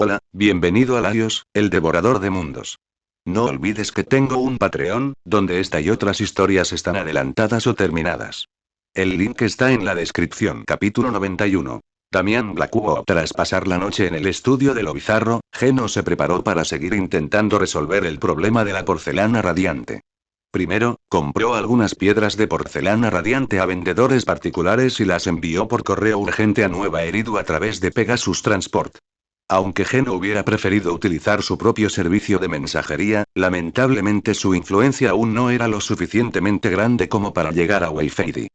Hola, bienvenido a Laios, el devorador de mundos. No olvides que tengo un Patreon, donde esta y otras historias están adelantadas o terminadas. El link está en la descripción. Capítulo 91. Damián Blackwell. Tras pasar la noche en el estudio de lo bizarro, Geno se preparó para seguir intentando resolver el problema de la porcelana radiante. Primero, compró algunas piedras de porcelana radiante a vendedores particulares y las envió por correo urgente a Nueva Eridu a través de Pegasus Transport. Aunque Geno hubiera preferido utilizar su propio servicio de mensajería, lamentablemente su influencia aún no era lo suficientemente grande como para llegar a Wayfeidi.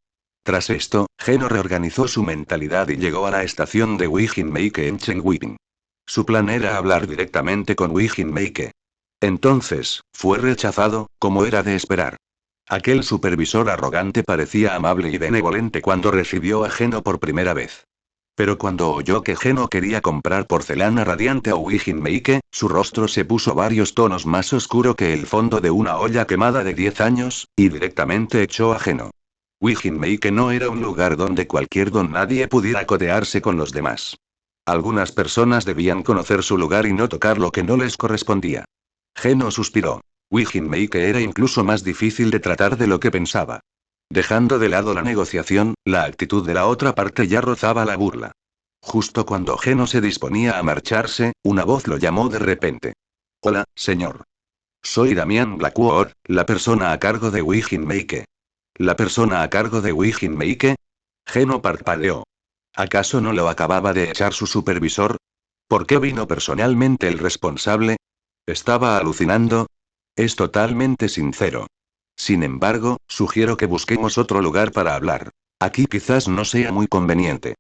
Tras esto, Geno reorganizó su mentalidad y llegó a la estación de Wijinmeike en Chengwiping. Su plan era hablar directamente con Wijinmeike. Entonces, fue rechazado, como era de esperar. Aquel supervisor arrogante parecía amable y benevolente cuando recibió a Geno por primera vez. Pero cuando oyó que Geno quería comprar porcelana radiante a Wijinmeike, su rostro se puso varios tonos más oscuro que el fondo de una olla quemada de 10 años, y directamente echó a Geno. Wijinmeike no era un lugar donde cualquier don nadie pudiera codearse con los demás. Algunas personas debían conocer su lugar y no tocar lo que no les correspondía. Geno suspiró. Wijinmeike era incluso más difícil de tratar de lo que pensaba. Dejando de lado la negociación, la actitud de la otra parte ya rozaba la burla. Justo cuando Geno se disponía a marcharse, una voz lo llamó de repente. Hola, señor. Soy Damián Blackwell, la persona a cargo de Wijinmeike. ¿La persona a cargo de Wijinmeike? Geno parpadeó. ¿Acaso no lo acababa de echar su supervisor? ¿Por qué vino personalmente el responsable? ¿Estaba alucinando? Es totalmente sincero. Sin embargo, sugiero que busquemos otro lugar para hablar. Aquí quizás no sea muy conveniente.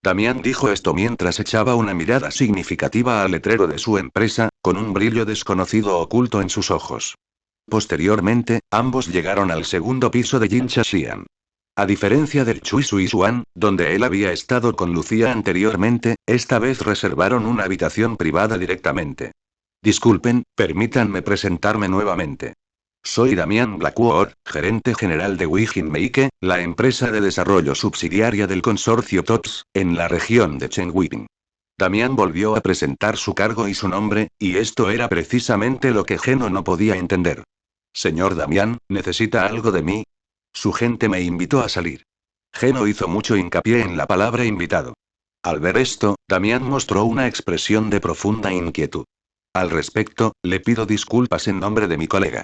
Damián dijo esto mientras echaba una mirada significativa al letrero de su empresa, con un brillo desconocido oculto en sus ojos. Posteriormente, ambos llegaron al segundo piso de Jinchashian. A diferencia del Chui Sui Suan, donde él había estado con Lucía anteriormente, esta vez reservaron una habitación privada directamente. Disculpen, permítanme presentarme nuevamente. Soy Damián Blackwell, gerente general de Wijinmeike, la empresa de desarrollo subsidiaria del consorcio TOTS, en la región de Chengwiping. Damián volvió a presentar su cargo y su nombre, y esto era precisamente lo que Geno no podía entender. Señor Damián, ¿necesita algo de mí? Su gente me invitó a salir. Geno hizo mucho hincapié en la palabra invitado. Al ver esto, Damián mostró una expresión de profunda inquietud. Al respecto, le pido disculpas en nombre de mi colega.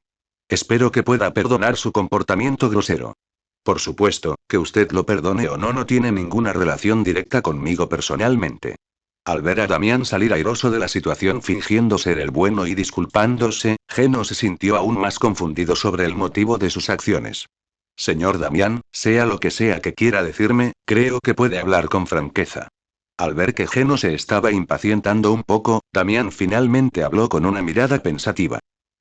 Espero que pueda perdonar su comportamiento grosero. Por supuesto, que usted lo perdone o no no tiene ninguna relación directa conmigo personalmente. Al ver a Damián salir airoso de la situación fingiendo ser el bueno y disculpándose, Geno se sintió aún más confundido sobre el motivo de sus acciones. Señor Damián, sea lo que sea que quiera decirme, creo que puede hablar con franqueza. Al ver que Geno se estaba impacientando un poco, Damián finalmente habló con una mirada pensativa.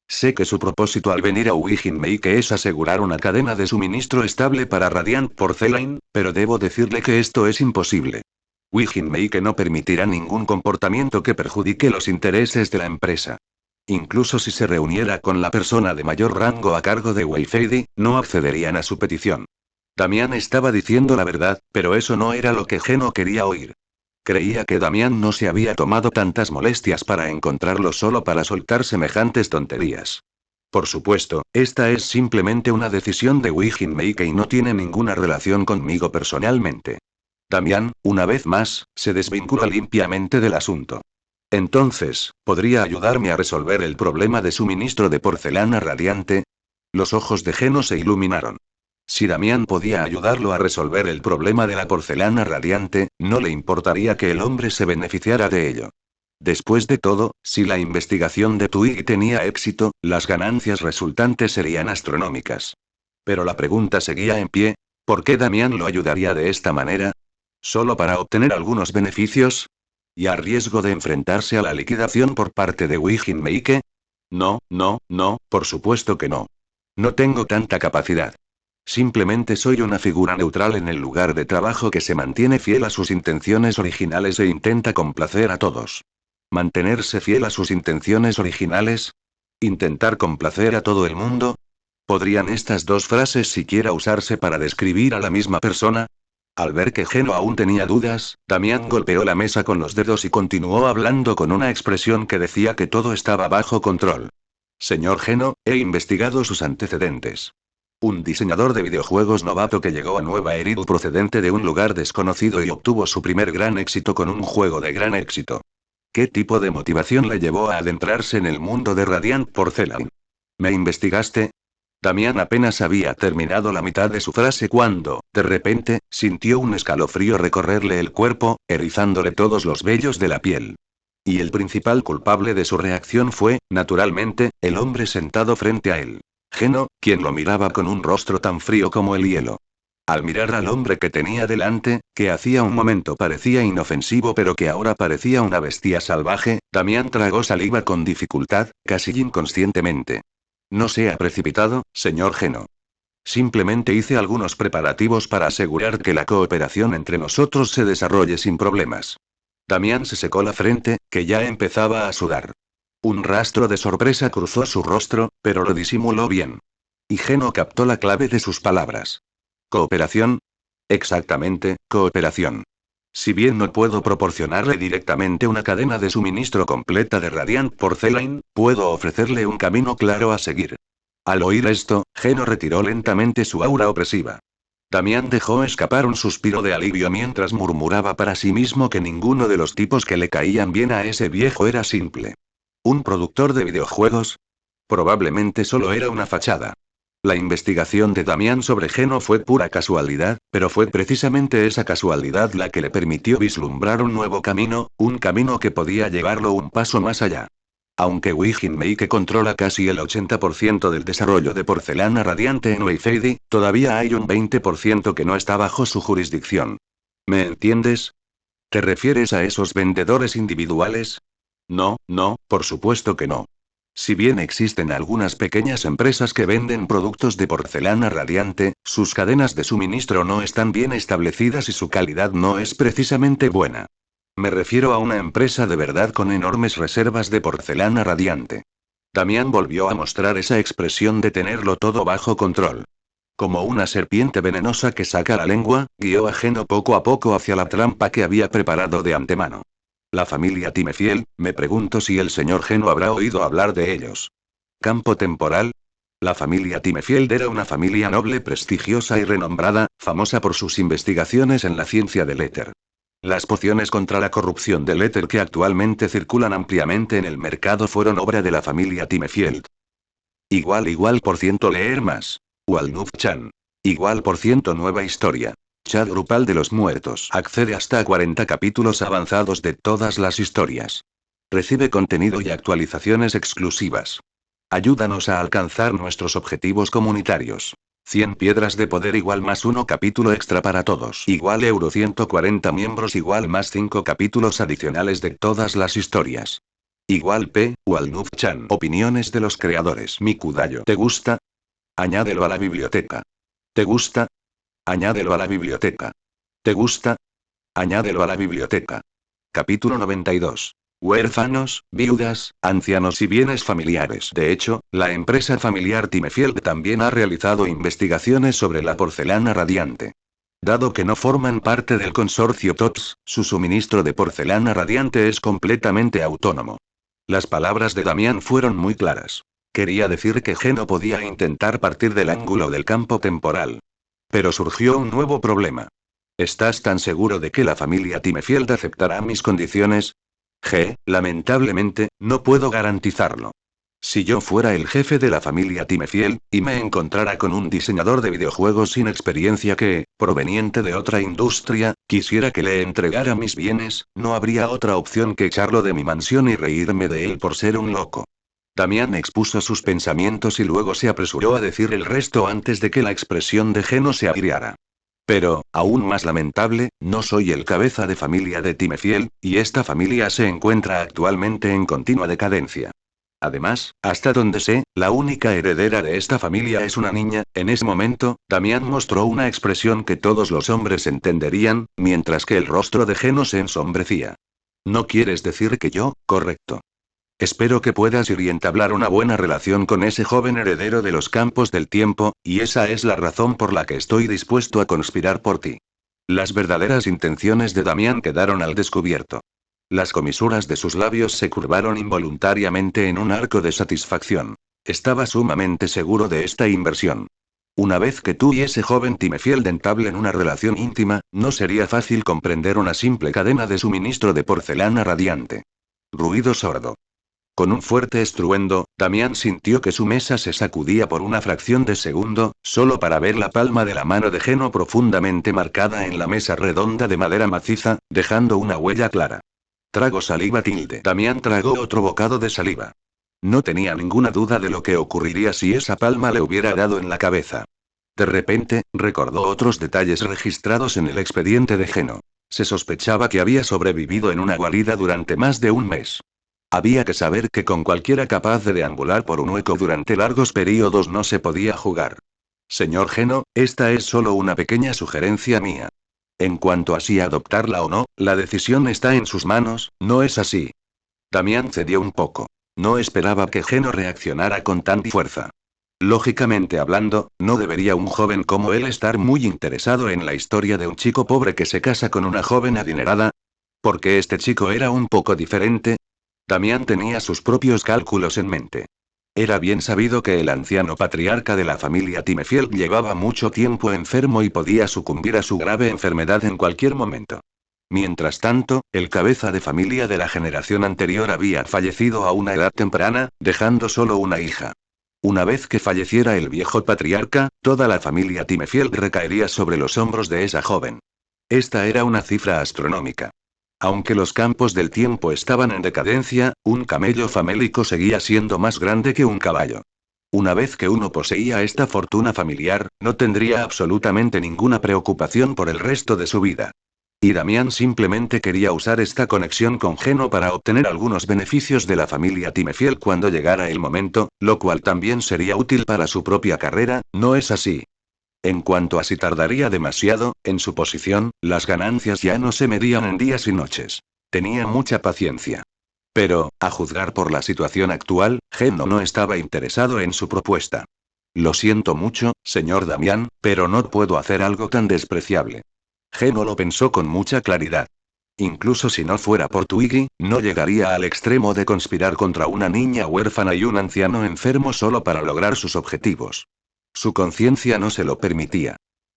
Sé que su propósito al venir a Wijinmeike es asegurar una cadena de suministro estable para Radiant Porcelain, pero debo decirle que esto es imposible. Wijinmeike no permitirá ningún comportamiento que perjudique los intereses de la empresa. Incluso si se reuniera con la persona de mayor rango a cargo de Wayfeidi, no accederían a su petición. Damián estaba diciendo la verdad, pero eso no era lo que Geno quería oír. Creía que Damián no se había tomado tantas molestias para encontrarlo solo para soltar semejantes tonterías. Por supuesto, esta es simplemente una decisión de Wijinmeike y no tiene ninguna relación conmigo personalmente. Damián, una vez más, se desvincula limpiamente del asunto. Entonces, ¿podría ayudarme a resolver el problema de suministro de porcelana radiante? Los ojos de Geno se iluminaron. Si Damián podía ayudarlo a resolver el problema de la porcelana radiante, no le importaría que el hombre se beneficiara de ello. Después de todo, si la investigación de Twiggy tenía éxito, las ganancias resultantes serían astronómicas. Pero la pregunta seguía en pie: ¿por qué Damián lo ayudaría de esta manera? ¿Solo para obtener algunos beneficios? ¿Y a riesgo de enfrentarse a la liquidación por parte de Wijinmeike? No, no, no, por supuesto que no. No tengo tanta capacidad. Simplemente soy una figura neutral en el lugar de trabajo que se mantiene fiel a sus intenciones originales e intenta complacer a todos. ¿Mantenerse fiel a sus intenciones originales? ¿Intentar complacer a todo el mundo? ¿Podrían estas dos frases siquiera usarse para describir a la misma persona? Al ver que Geno aún tenía dudas, Damián golpeó la mesa con los dedos y continuó hablando con una expresión que decía que todo estaba bajo control. Señor Geno, he investigado sus antecedentes. Un diseñador de videojuegos novato que llegó a Nueva Eridu procedente de un lugar desconocido y obtuvo su primer gran éxito con un juego de gran éxito. ¿Qué tipo de motivación le llevó a adentrarse en el mundo de Radiant Porcelain? ¿Me investigaste? Damián apenas había terminado la mitad de su frase cuando, de repente, sintió un escalofrío recorrerle el cuerpo, erizándole todos los vellos de la piel. Y el principal culpable de su reacción fue, naturalmente, el hombre sentado frente a él. Geno, quien lo miraba con un rostro tan frío como el hielo. Al mirar al hombre que tenía delante, que hacía un momento parecía inofensivo pero que ahora parecía una bestia salvaje, Damián tragó saliva con dificultad, casi inconscientemente. No se ha precipitado, señor Geno. Simplemente hice algunos preparativos para asegurar que la cooperación entre nosotros se desarrolle sin problemas. Damián se secó la frente, que ya empezaba a sudar. Un rastro de sorpresa cruzó su rostro, pero lo disimuló bien. Y Geno captó la clave de sus palabras. ¿Cooperación? Exactamente, cooperación. Si bien no puedo proporcionarle directamente una cadena de suministro completa de Radiant Porcelain, puedo ofrecerle un camino claro a seguir. Al oír esto, Geno retiró lentamente su aura opresiva. Damián dejó escapar un suspiro de alivio mientras murmuraba para sí mismo que ninguno de los tipos que le caían bien a ese viejo era simple. ¿Un productor de videojuegos? Probablemente solo era una fachada. La investigación de Damián sobre Geno fue pura casualidad, pero fue precisamente esa casualidad la que le permitió vislumbrar un nuevo camino, un camino que podía llevarlo un paso más allá. Aunque Wijin Meike controla casi el 80% del desarrollo de porcelana radiante en Weifeidi, todavía hay un 20% que no está bajo su jurisdicción. ¿Me entiendes? ¿Te refieres a esos vendedores individuales? No, no, por supuesto que no. Si bien existen algunas pequeñas empresas que venden productos de porcelana radiante, sus cadenas de suministro no están bien establecidas y su calidad no es precisamente buena. Me refiero a una empresa de verdad con enormes reservas de porcelana radiante. Damián volvió a mostrar esa expresión de tenerlo todo bajo control. Como una serpiente venenosa que saca la lengua, guió a Geno poco a poco hacia la trampa que había preparado de antemano. La familia Timefiel, me pregunto si el señor Geno habrá oído hablar de ellos. ¿Campo temporal? La familia Timefield era una familia noble, prestigiosa y renombrada, famosa por sus investigaciones en la ciencia del éter. Las pociones contra la corrupción del éter que actualmente circulan ampliamente en el mercado fueron obra de la familia Timefield. Igual por ciento leer más. Walnuf-chan. Igual por ciento nueva historia. Chat grupal de los muertos. Accede hasta a 40 capítulos avanzados de todas las historias. Recibe contenido y actualizaciones exclusivas. Ayúdanos a alcanzar nuestros objetivos comunitarios. 100 piedras de poder igual más 1 capítulo extra para todos. Igual euro 140 miembros igual más 5 capítulos adicionales de todas las historias. Igual P. Walnuf-chan. Opiniones de los creadores. Mikudayo. ¿Te gusta? Añádelo a la biblioteca. ¿Te gusta? Añádelo a la biblioteca. ¿Te gusta? Añádelo a la biblioteca. Capítulo 92. Huérfanos, viudas, ancianos y bienes familiares. De hecho, la empresa familiar Timefield también ha realizado investigaciones sobre la porcelana radiante. Dado que no forman parte del consorcio TOTS, su suministro de porcelana radiante es completamente autónomo. Las palabras de Damián fueron muy claras. Quería decir que Geno podía intentar partir del ángulo del campo temporal. Pero surgió un nuevo problema. ¿Estás tan seguro de que la familia Timefield aceptará mis condiciones? Lamentablemente, no puedo garantizarlo. Si yo fuera el jefe de la familia Timefield, y me encontrara con un diseñador de videojuegos sin experiencia que, proveniente de otra industria, quisiera que le entregara mis bienes, no habría otra opción que echarlo de mi mansión y reírme de él por ser un loco. Damián expuso sus pensamientos y luego se apresuró a decir el resto antes de que la expresión de Geno se agriara. Pero, aún más lamentable, no soy el cabeza de familia de Timefield, y esta familia se encuentra actualmente en continua decadencia. Además, hasta donde sé, la única heredera de esta familia es una niña. En ese momento, Damián mostró una expresión que todos los hombres entenderían, mientras que el rostro de Geno se ensombrecía. No quieres decir que yo, correcto. Espero que puedas ir y entablar una buena relación con ese joven heredero de los campos del tiempo, y esa es la razón por la que estoy dispuesto a conspirar por ti. Las verdaderas intenciones de Damián quedaron al descubierto. Las comisuras de sus labios se curvaron involuntariamente en un arco de satisfacción. Estaba sumamente seguro de esta inversión. Una vez que tú y ese joven Timefield entablen una relación íntima, no sería fácil comprender una simple cadena de suministro de porcelana radiante. Ruido sordo. Con un fuerte estruendo, Damián sintió que su mesa se sacudía por una fracción de segundo, solo para ver la palma de la mano de Geno profundamente marcada en la mesa redonda de madera maciza, dejando una huella clara. Trago saliva tilde. Damián tragó otro bocado de saliva. No tenía ninguna duda de lo que ocurriría si esa palma le hubiera dado en la cabeza. De repente, recordó otros detalles registrados en el expediente de Geno. Se sospechaba que había sobrevivido en una guarida durante más de un mes. Había que saber que con cualquiera capaz de deambular por un hueco durante largos períodos no se podía jugar. Señor Geno, esta es solo una pequeña sugerencia mía. En cuanto a si adoptarla o no, la decisión está en sus manos, ¿no es así? Damián cedió un poco. No esperaba que Geno reaccionara con tanta fuerza. Lógicamente hablando, no debería un joven como él estar muy interesado en la historia de un chico pobre que se casa con una joven adinerada. Porque este chico era un poco diferente. Damián tenía sus propios cálculos en mente. Era bien sabido que el anciano patriarca de la familia Timefield llevaba mucho tiempo enfermo y podía sucumbir a su grave enfermedad en cualquier momento. Mientras tanto, el cabeza de familia de la generación anterior había fallecido a una edad temprana, dejando solo una hija. Una vez que falleciera el viejo patriarca, toda la familia Timefield recaería sobre los hombros de esa joven. Esta era una cifra astronómica. Aunque los campos del tiempo estaban en decadencia, un camello famélico seguía siendo más grande que un caballo. Una vez que uno poseía esta fortuna familiar, no tendría absolutamente ninguna preocupación por el resto de su vida. Y Damián simplemente quería usar esta conexión con Geno para obtener algunos beneficios de la familia Timefield cuando llegara el momento, lo cual también sería útil para su propia carrera, ¿no es así? En cuanto a si tardaría demasiado, en su posición, las ganancias ya no se medían en días y noches. Tenía mucha paciencia. Pero, a juzgar por la situación actual, Geno no estaba interesado en su propuesta. Lo siento mucho, señor Damián, pero no puedo hacer algo tan despreciable. Geno lo pensó con mucha claridad. Incluso si no fuera por Twiggy, no llegaría al extremo de conspirar contra una niña huérfana y un anciano enfermo solo para lograr sus objetivos. Su conciencia no se lo permitía.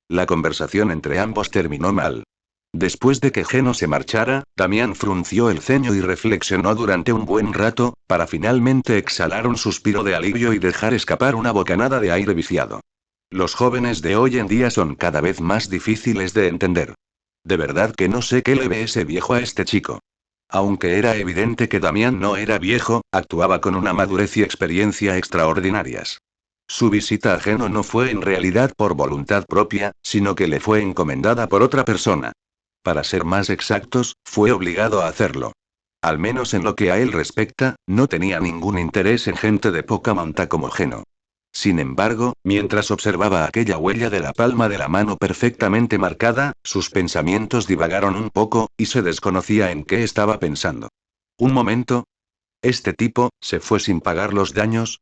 La conversación entre ambos terminó mal. Después de que Geno se marchara, Damián frunció el ceño y reflexionó durante un buen rato, para finalmente exhalar un suspiro de alivio y dejar escapar una bocanada de aire viciado. Los jóvenes de hoy en día son cada vez más difíciles de entender. De verdad que no sé qué le ve ese viejo a este chico. Aunque era evidente que Damián no era viejo, actuaba con una madurez y experiencia extraordinarias. Su visita a Geno no fue en realidad por voluntad propia, sino que le fue encomendada por otra persona. Para ser más exactos, fue obligado a hacerlo. Al menos en lo que a él respecta, no tenía ningún interés en gente de poca monta como Geno. Sin embargo, mientras observaba aquella huella de la palma de la mano perfectamente marcada, sus pensamientos divagaron un poco, y se desconocía en qué estaba pensando. Un momento. ¿Este tipo se fue sin pagar los daños?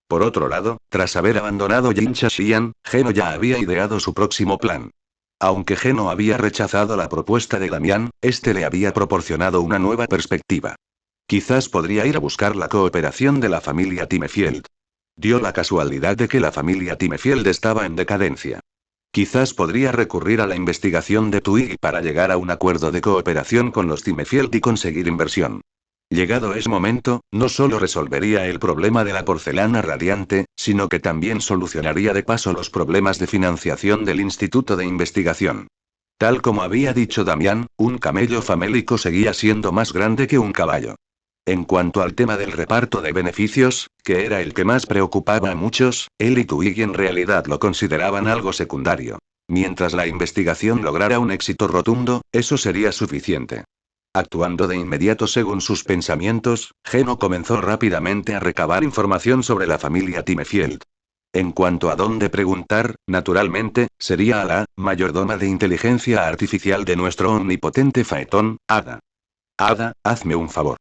Por otro lado, tras haber abandonado Jinchashian, Geno ya había ideado su próximo plan. Aunque Geno había rechazado la propuesta de Damián, este le había proporcionado una nueva perspectiva. Quizás podría ir a buscar la cooperación de la familia Timefield. Dio la casualidad de que la familia Timefield estaba en decadencia. Quizás podría recurrir a la investigación de Twiggy para llegar a un acuerdo de cooperación con los Timefield y conseguir inversión. Llegado ese momento, no solo resolvería el problema de la porcelana radiante, sino que también solucionaría de paso los problemas de financiación del Instituto de Investigación. Tal como había dicho Damián, un camello famélico seguía siendo más grande que un caballo. En cuanto al tema del reparto de beneficios, que era el que más preocupaba a muchos, él y Twiggy en realidad lo consideraban algo secundario. Mientras la investigación lograra un éxito rotundo, eso sería suficiente. Actuando de inmediato según sus pensamientos, Geno comenzó rápidamente a recabar información sobre la familia Timefield. En cuanto a dónde preguntar, naturalmente, sería a la mayordoma de inteligencia artificial de nuestro omnipotente Faetón, Ada. Ada, hazme un favor.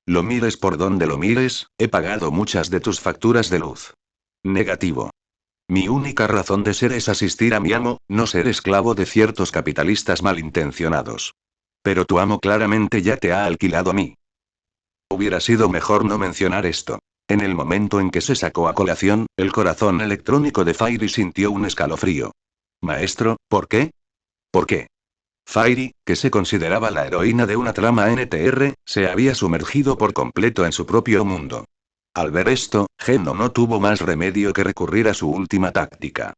Lo mires por donde lo mires, he pagado muchas de tus facturas de luz. Negativo. Mi única razón de ser es asistir a mi amo, no ser esclavo de ciertos capitalistas malintencionados. Pero tu amo claramente ya te ha alquilado a mí. Hubiera sido mejor no mencionar esto. En el momento en que se sacó a colación, el corazón electrónico de Fairy sintió un escalofrío. Maestro, ¿por qué? ¿Por qué? Fairy, que se consideraba la heroína de una trama NTR, se había sumergido por completo en su propio mundo. Al ver esto, Geno no tuvo más remedio que recurrir a su última táctica.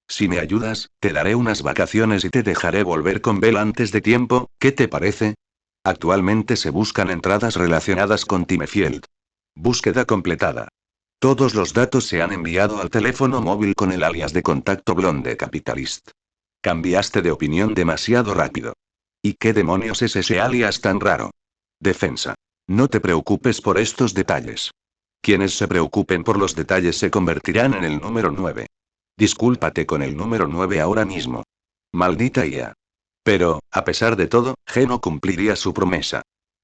Si me ayudas, te daré unas vacaciones y te dejaré volver con Bell antes de tiempo, ¿qué te parece? Actualmente se buscan entradas relacionadas con Timefield. Búsqueda completada. Todos los datos se han enviado al teléfono móvil con el alias de contacto Blonde Capitalist. Cambiaste de opinión demasiado rápido. ¿Y qué demonios es ese alias tan raro? Defensa. No te preocupes por estos detalles. Quienes se preocupen por los detalles se convertirán en el número 9. Discúlpate con el número 9 ahora mismo. Maldita IA. Pero, a pesar de todo, Geno cumpliría su promesa.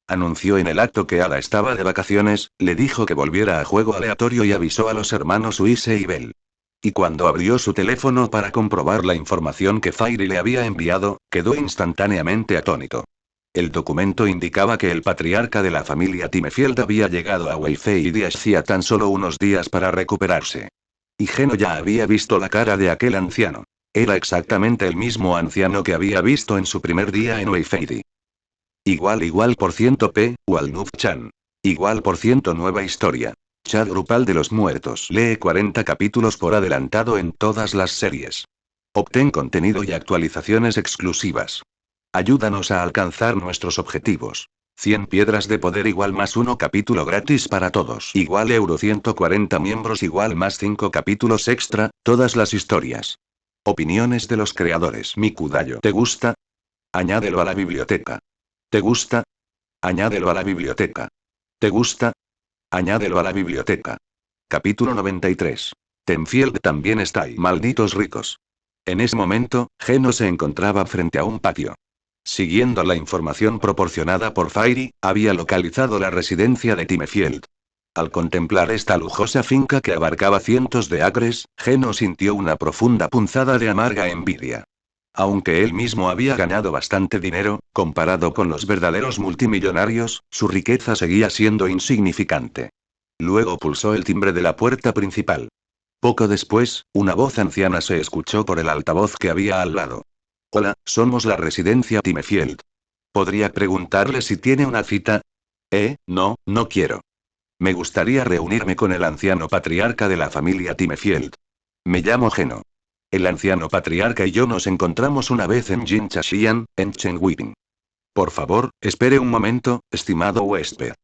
Anunció en el acto que Ada estaba de vacaciones, le dijo que volviera a juego aleatorio y avisó a los hermanos Uise y Bell. Y cuando abrió su teléfono para comprobar la información que Fairy le había enviado, quedó instantáneamente atónito. El documento indicaba que el patriarca de la familia Timefield había llegado a Weifei hacía tan solo unos días para recuperarse. Y Geno ya había visto la cara de aquel anciano. Era exactamente el mismo anciano que había visto en su primer día en Weifei. Igual por ciento P, Walnut-chan. Igual por ciento nueva historia. Chat grupal de los muertos. Lee 40 capítulos por adelantado en todas las series. Obtén contenido y actualizaciones exclusivas. Ayúdanos a alcanzar nuestros objetivos. 100 piedras de poder igual más 1 capítulo gratis para todos. Igual euro 140 miembros igual más 5 capítulos extra, todas las historias. Opiniones de los creadores. Mikudayo. ¿Te gusta? Añádelo a la biblioteca. ¿Te gusta? Añádelo a la biblioteca. ¿Te gusta? Añádelo a la biblioteca. Capítulo 93. Tenfield también está ahí. Malditos ricos. En ese momento, Geno se encontraba frente a un patio. Siguiendo la información proporcionada por Fairy, había localizado la residencia de Timefield. Al contemplar esta lujosa finca que abarcaba cientos de acres, Geno sintió una profunda punzada de amarga envidia. Aunque él mismo había ganado bastante dinero, comparado con los verdaderos multimillonarios, su riqueza seguía siendo insignificante. Luego pulsó el timbre de la puerta principal. Poco después, una voz anciana se escuchó por el altavoz que había al lado. Hola, somos la residencia Timefield. ¿Podría preguntarle si tiene una cita? No, no quiero. Me gustaría reunirme con el anciano patriarca de la familia Timefield. Me llamo Geno. El anciano patriarca y yo nos encontramos una vez en Jinchashian, en Chengwing. Por favor, espere un momento, estimado huésped.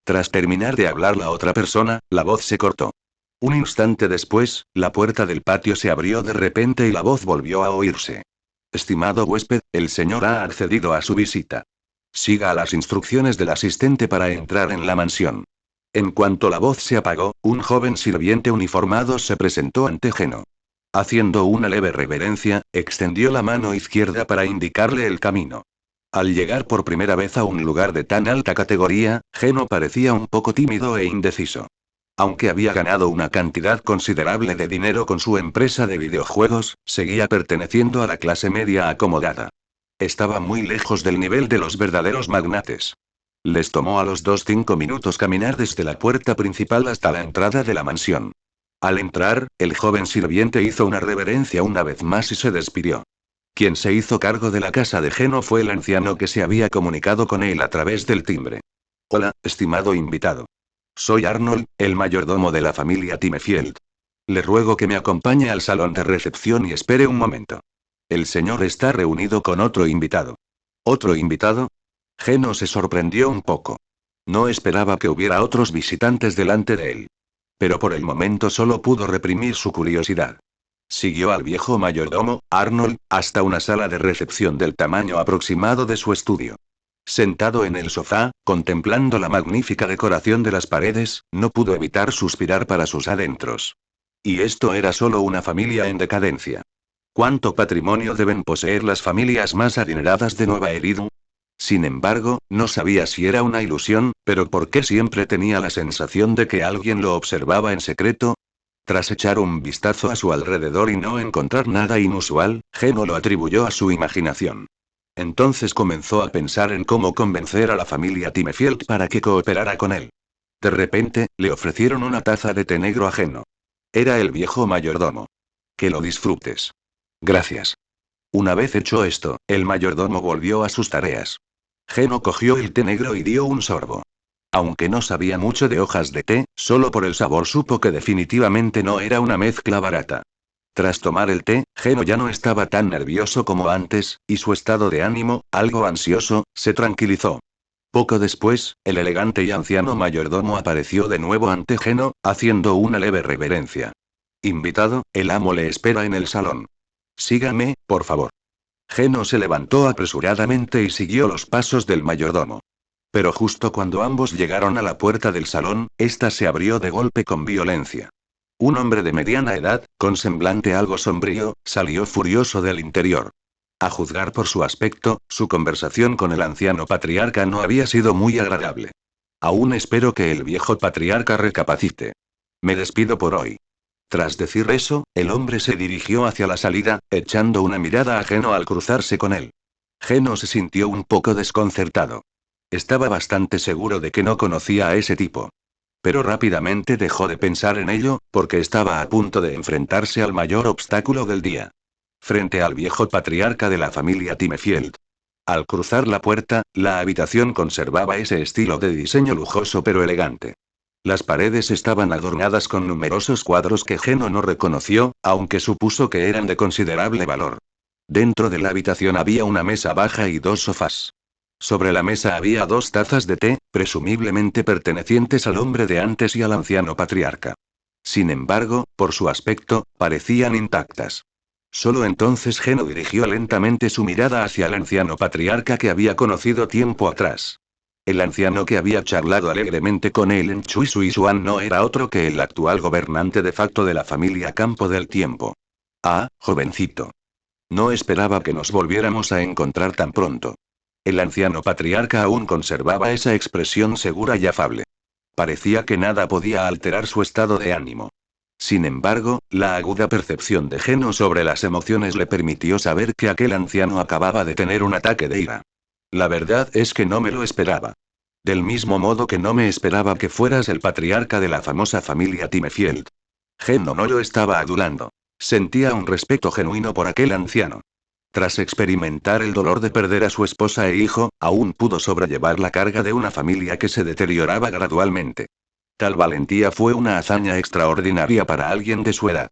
Tras terminar de hablar la otra persona, la voz se cortó. Un instante después, la puerta del patio se abrió de repente y la voz volvió a oírse. Estimado huésped, el señor ha accedido a su visita. Siga las instrucciones del asistente para entrar en la mansión. En cuanto la voz se apagó, un joven sirviente uniformado se presentó ante Geno. Haciendo una leve reverencia, extendió la mano izquierda para indicarle el camino. Al llegar por primera vez a un lugar de tan alta categoría, Geno parecía un poco tímido e indeciso. Aunque había ganado una cantidad considerable de dinero con su empresa de videojuegos, seguía perteneciendo a la clase media acomodada. Estaba muy lejos del nivel de los verdaderos magnates. Les tomó a los 5 minutos caminar desde la puerta principal hasta la entrada de la mansión. Al entrar, el joven sirviente hizo una reverencia una vez más y se despidió. Quien se hizo cargo de la casa de Geno fue el anciano que se había comunicado con él a través del timbre. Hola, estimado invitado. Soy Arnold, el mayordomo de la familia Timefield. Le ruego que me acompañe al salón de recepción y espere un momento. El señor está reunido con otro invitado. ¿Otro invitado? Geno se sorprendió un poco. No esperaba que hubiera otros visitantes delante de él. Pero por el momento solo pudo reprimir su curiosidad. Siguió al viejo mayordomo, Arnold, hasta una sala de recepción del tamaño aproximado de su estudio. Sentado en el sofá, contemplando la magnífica decoración de las paredes, no pudo evitar suspirar para sus adentros. Y esto era solo una familia en decadencia. ¿Cuánto patrimonio deben poseer las familias más adineradas de Nueva Eridu? Sin embargo, no sabía si era una ilusión, pero ¿por qué siempre tenía la sensación de que alguien lo observaba en secreto? Tras echar un vistazo a su alrededor y no encontrar nada inusual, Geno lo atribuyó a su imaginación. Entonces comenzó a pensar en cómo convencer a la familia Timefield para que cooperara con él. De repente, le ofrecieron una taza de té negro a Geno. Era el viejo mayordomo. Que lo disfrutes. Gracias. Una vez hecho esto, el mayordomo volvió a sus tareas. Geno cogió el té negro y dio un sorbo. Aunque no sabía mucho de hojas de té, solo por el sabor supo que definitivamente no era una mezcla barata. Tras tomar el té, Geno ya no estaba tan nervioso como antes, y su estado de ánimo, algo ansioso, se tranquilizó. Poco después, el elegante y anciano mayordomo apareció de nuevo ante Geno, haciendo una leve reverencia. Invitado, el amo le espera en el salón. Sígame, por favor. Geno se levantó apresuradamente y siguió los pasos del mayordomo. Pero justo cuando ambos llegaron a la puerta del salón, ésta se abrió de golpe con violencia. Un hombre de mediana edad, con semblante algo sombrío, salió furioso del interior. A juzgar por su aspecto, su conversación con el anciano patriarca no había sido muy agradable. Aún espero que el viejo patriarca recapacite. Me despido por hoy. Tras decir eso, el hombre se dirigió hacia la salida, echando una mirada a Geno al cruzarse con él. Geno se sintió un poco desconcertado. Estaba bastante seguro de que no conocía a ese tipo. Pero rápidamente dejó de pensar en ello, porque estaba a punto de enfrentarse al mayor obstáculo del día. Frente al viejo patriarca de la familia Timefield. Al cruzar la puerta, la habitación conservaba ese estilo de diseño lujoso pero elegante. Las paredes estaban adornadas con numerosos cuadros que Geno no reconoció, aunque supuso que eran de considerable valor. Dentro de la habitación había una mesa baja y dos sofás. Sobre la mesa había dos tazas de té, presumiblemente pertenecientes al hombre de antes y al anciano patriarca. Sin embargo, por su aspecto, parecían intactas. Solo entonces Geno dirigió lentamente su mirada hacia el anciano patriarca que había conocido tiempo atrás. El anciano que había charlado alegremente con él en Chuisuisuan no era otro que el actual gobernante de facto de la familia Campo del Tiempo. Ah, jovencito. No esperaba que nos volviéramos a encontrar tan pronto. El anciano patriarca aún conservaba esa expresión segura y afable. Parecía que nada podía alterar su estado de ánimo. Sin embargo, la aguda percepción de Geno sobre las emociones le permitió saber que aquel anciano acababa de tener un ataque de ira. La verdad es que no me lo esperaba. Del mismo modo que no me esperaba que fueras el patriarca de la famosa familia Timefield. Geno no lo estaba adulando. Sentía un respeto genuino por aquel anciano. Tras experimentar el dolor de perder a su esposa e hijo, aún pudo sobrellevar la carga de una familia que se deterioraba gradualmente. Tal valentía fue una hazaña extraordinaria para alguien de su edad.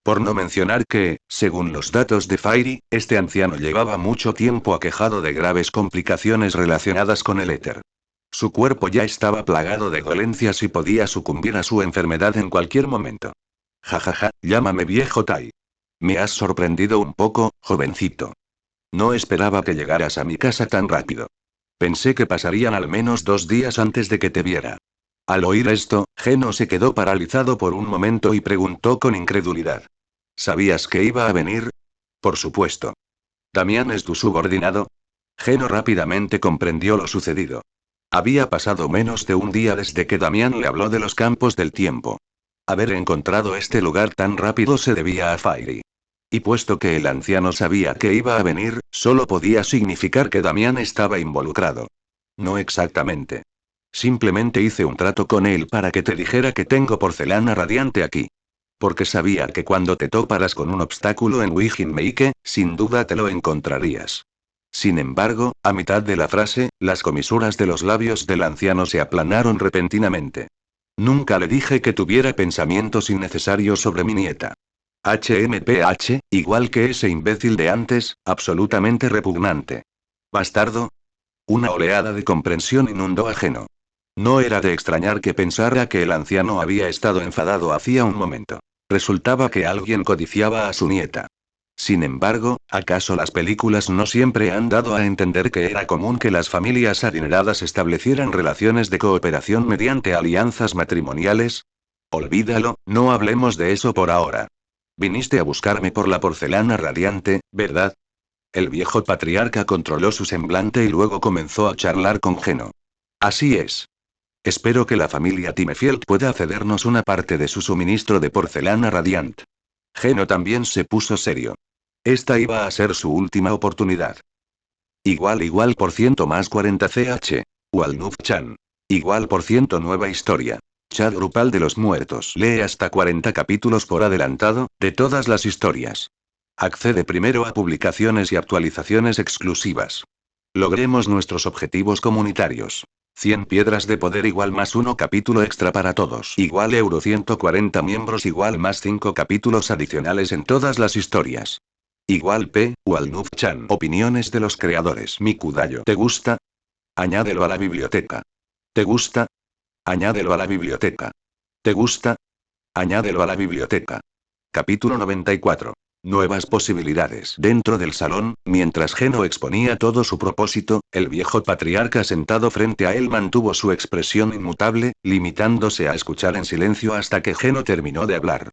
Por no mencionar que, según los datos de Fairy, este anciano llevaba mucho tiempo aquejado de graves complicaciones relacionadas con el éter. Su cuerpo ya estaba plagado de dolencias y podía sucumbir a su enfermedad en cualquier momento. Jajaja, llámame viejo Tai. Me has sorprendido un poco, jovencito. No esperaba que llegaras a mi casa tan rápido. Pensé que pasarían al menos 2 días antes de que te viera. Al oír esto, Geno se quedó paralizado por un momento y preguntó con incredulidad. ¿Sabías que iba a venir? Por supuesto. ¿Damián es tu subordinado? Geno rápidamente comprendió lo sucedido. Había pasado menos de un día desde que Damián le habló de los campos del tiempo. Haber encontrado este lugar tan rápido se debía a Fairy. Y puesto que el anciano sabía que iba a venir, solo podía significar que Damián estaba involucrado. No exactamente. Simplemente hice un trato con él para que te dijera que tengo porcelana radiante aquí. Porque sabía que cuando te toparas con un obstáculo en Wijinmeike, sin duda te lo encontrarías. Sin embargo, a mitad de la frase, las comisuras de los labios del anciano se aplanaron repentinamente. Nunca le dije que tuviera pensamientos innecesarios sobre mi nieta. HMPH, igual que ese imbécil de antes, absolutamente repugnante. ¿Bastardo? Una oleada de comprensión inundó a Geno. No era de extrañar que pensara que el anciano había estado enfadado hacía un momento. Resultaba que alguien codiciaba a su nieta. Sin embargo, ¿acaso las películas no siempre han dado a entender que era común que las familias adineradas establecieran relaciones de cooperación mediante alianzas matrimoniales? Olvídalo, no hablemos de eso por ahora. Viniste a buscarme por la porcelana radiante, ¿verdad? El viejo patriarca controló su semblante y luego comenzó a charlar con Geno. Así es. Espero que la familia Timefield pueda cedernos una parte de su suministro de porcelana Radiant. Geno también se puso serio. Esta iba a ser su última oportunidad. Igual por ciento más 40 CH. Walnut-chan. Igual por ciento nueva historia. Chat grupal de los muertos. Lee hasta 40 capítulos por adelantado, de todas las historias. Accede primero a publicaciones y actualizaciones exclusivas. Logremos nuestros objetivos comunitarios. 100 piedras de poder igual más 1 capítulo extra para todos. Igual euro 140 miembros igual más 5 capítulos adicionales en todas las historias. Igual P. Walnut-chan. Opiniones de los creadores. Mikudayo. ¿Te gusta? Añádelo a la biblioteca. ¿Te gusta? Añádelo a la biblioteca. ¿Te gusta? Añádelo a la biblioteca. Capítulo 94. Nuevas posibilidades. Dentro del salón, mientras Geno exponía todo su propósito, el viejo patriarca sentado frente a él mantuvo su expresión inmutable, limitándose a escuchar en silencio hasta que Geno terminó de hablar.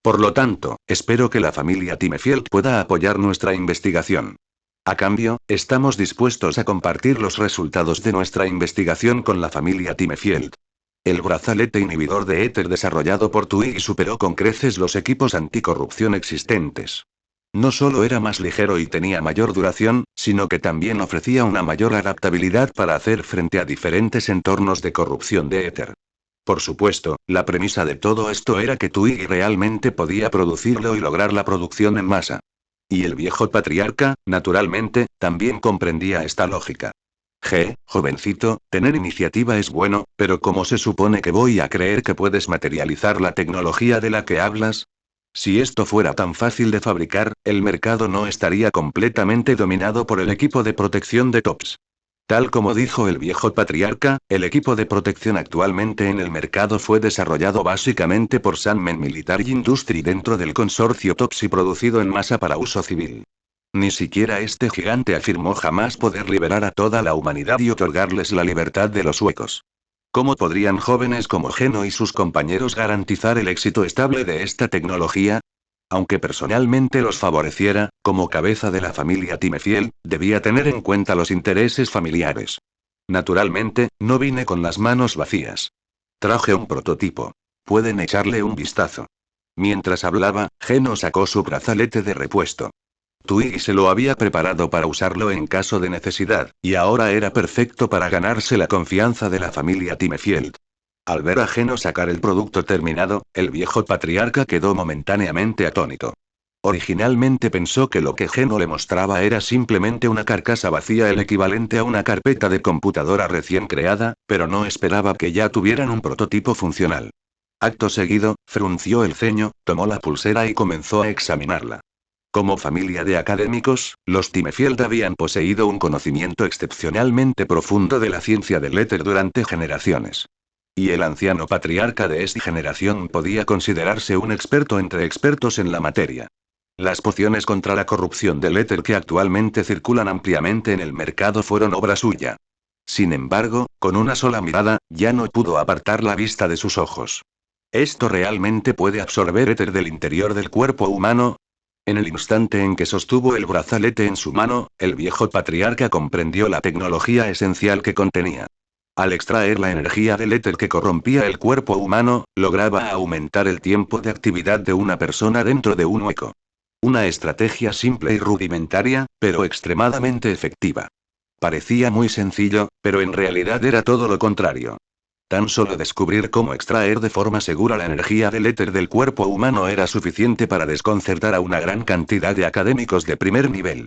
Por lo tanto, espero que la familia Timefield pueda apoyar nuestra investigación. A cambio, estamos dispuestos a compartir los resultados de nuestra investigación con la familia Timefield. El brazalete inhibidor de éter desarrollado por Twig superó con creces los equipos anticorrupción existentes. No solo era más ligero y tenía mayor duración, sino que también ofrecía una mayor adaptabilidad para hacer frente a diferentes entornos de corrupción de éter. Por supuesto, la premisa de todo esto era que Twig realmente podía producirlo y lograr la producción en masa. Y el viejo patriarca, naturalmente, también comprendía esta lógica. Jovencito, tener iniciativa es bueno, pero ¿cómo se supone que voy a creer que puedes materializar la tecnología de la que hablas? Si esto fuera tan fácil de fabricar, el mercado no estaría completamente dominado por el equipo de protección de TOPS. Tal como dijo el viejo patriarca, el equipo de protección actualmente en el mercado fue desarrollado básicamente por Sunman Military Industry dentro del consorcio TOPS y producido en masa para uso civil. Ni siquiera este gigante afirmó jamás poder liberar a toda la humanidad y otorgarles la libertad de los huecos. ¿Cómo podrían jóvenes como Geno y sus compañeros garantizar el éxito estable de esta tecnología? Aunque personalmente los favoreciera, como cabeza de la familia Timefield, debía tener en cuenta los intereses familiares. Naturalmente, no vine con las manos vacías. Traje un prototipo. Pueden echarle un vistazo. Mientras hablaba, Geno sacó su brazalete de repuesto. Twig se lo había preparado para usarlo en caso de necesidad, y ahora era perfecto para ganarse la confianza de la familia Timefield. Al ver a Geno sacar el producto terminado, el viejo patriarca quedó momentáneamente atónito. Originalmente pensó que lo que Geno le mostraba era simplemente una carcasa vacía, el equivalente a una carpeta de computadora recién creada, pero no esperaba que ya tuvieran un prototipo funcional. Acto seguido, frunció el ceño, tomó la pulsera y comenzó a examinarla. Como familia de académicos, los Timefield habían poseído un conocimiento excepcionalmente profundo de la ciencia del éter durante generaciones. Y el anciano patriarca de esta generación podía considerarse un experto entre expertos en la materia. Las pociones contra la corrupción del éter que actualmente circulan ampliamente en el mercado fueron obra suya. Sin embargo, con una sola mirada, ya no pudo apartar la vista de sus ojos. ¿Esto realmente puede absorber éter del interior del cuerpo humano? En el instante en que sostuvo el brazalete en su mano, el viejo patriarca comprendió la tecnología esencial que contenía. Al extraer la energía del éter que corrompía el cuerpo humano, lograba aumentar el tiempo de actividad de una persona dentro de un hueco. Una estrategia simple y rudimentaria, pero extremadamente efectiva. Parecía muy sencillo, pero en realidad era todo lo contrario. Tan solo descubrir cómo extraer de forma segura la energía del éter del cuerpo humano era suficiente para desconcertar a una gran cantidad de académicos de primer nivel.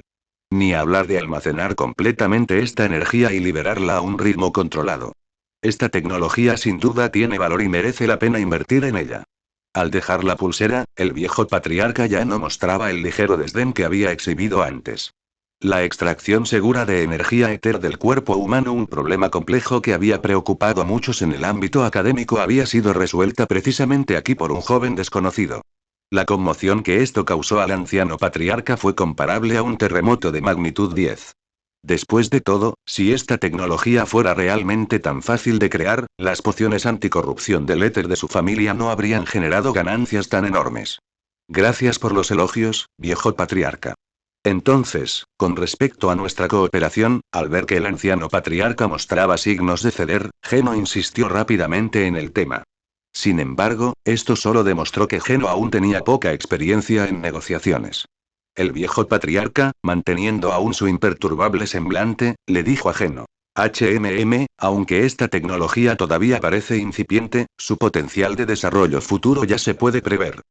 Ni hablar de almacenar completamente esta energía y liberarla a un ritmo controlado. Esta tecnología sin duda tiene valor y merece la pena invertir en ella. Al dejar la pulsera, el viejo patriarca ya no mostraba el ligero desdén que había exhibido antes. La extracción segura de energía éter del cuerpo humano, un problema complejo que había preocupado a muchos en el ámbito académico, había sido resuelta precisamente aquí por un joven desconocido. La conmoción que esto causó al anciano patriarca fue comparable a un terremoto de magnitud 10. Después de todo, si esta tecnología fuera realmente tan fácil de crear, las pociones anticorrupción del éter de su familia no habrían generado ganancias tan enormes. Gracias por los elogios, viejo patriarca. Entonces, con respecto a nuestra cooperación, al ver que el anciano patriarca mostraba signos de ceder, Geno insistió rápidamente en el tema. Sin embargo, esto solo demostró que Geno aún tenía poca experiencia en negociaciones. El viejo patriarca, manteniendo aún su imperturbable semblante, le dijo a Geno: aunque esta tecnología todavía parece incipiente, su potencial de desarrollo futuro ya se puede prever.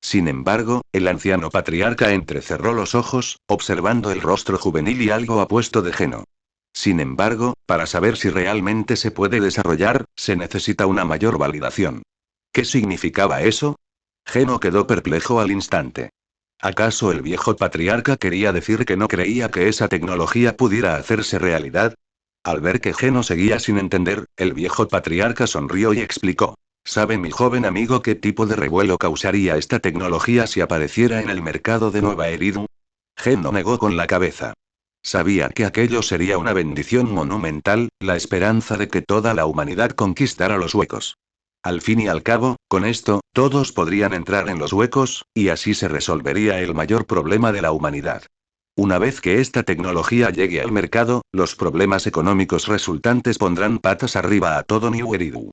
Sin embargo, el anciano patriarca entrecerró los ojos, observando el rostro juvenil y algo apuesto de Geno. Sin embargo, para saber si realmente se puede desarrollar, se necesita una mayor validación. ¿Qué significaba eso? Geno quedó perplejo al instante. ¿Acaso el viejo patriarca quería decir que no creía que esa tecnología pudiera hacerse realidad? Al ver que Geno seguía sin entender, el viejo patriarca sonrió y explicó. ¿Sabe mi joven amigo qué tipo de revuelo causaría esta tecnología si apareciera en el mercado de Nueva Eridu? Geno negó con la cabeza. Sabía que aquello sería una bendición monumental, la esperanza de que toda la humanidad conquistara los huecos. Al fin y al cabo, con esto, todos podrían entrar en los huecos, y así se resolvería el mayor problema de la humanidad. Una vez que esta tecnología llegue al mercado, los problemas económicos resultantes pondrán patas arriba a todo New Eridu.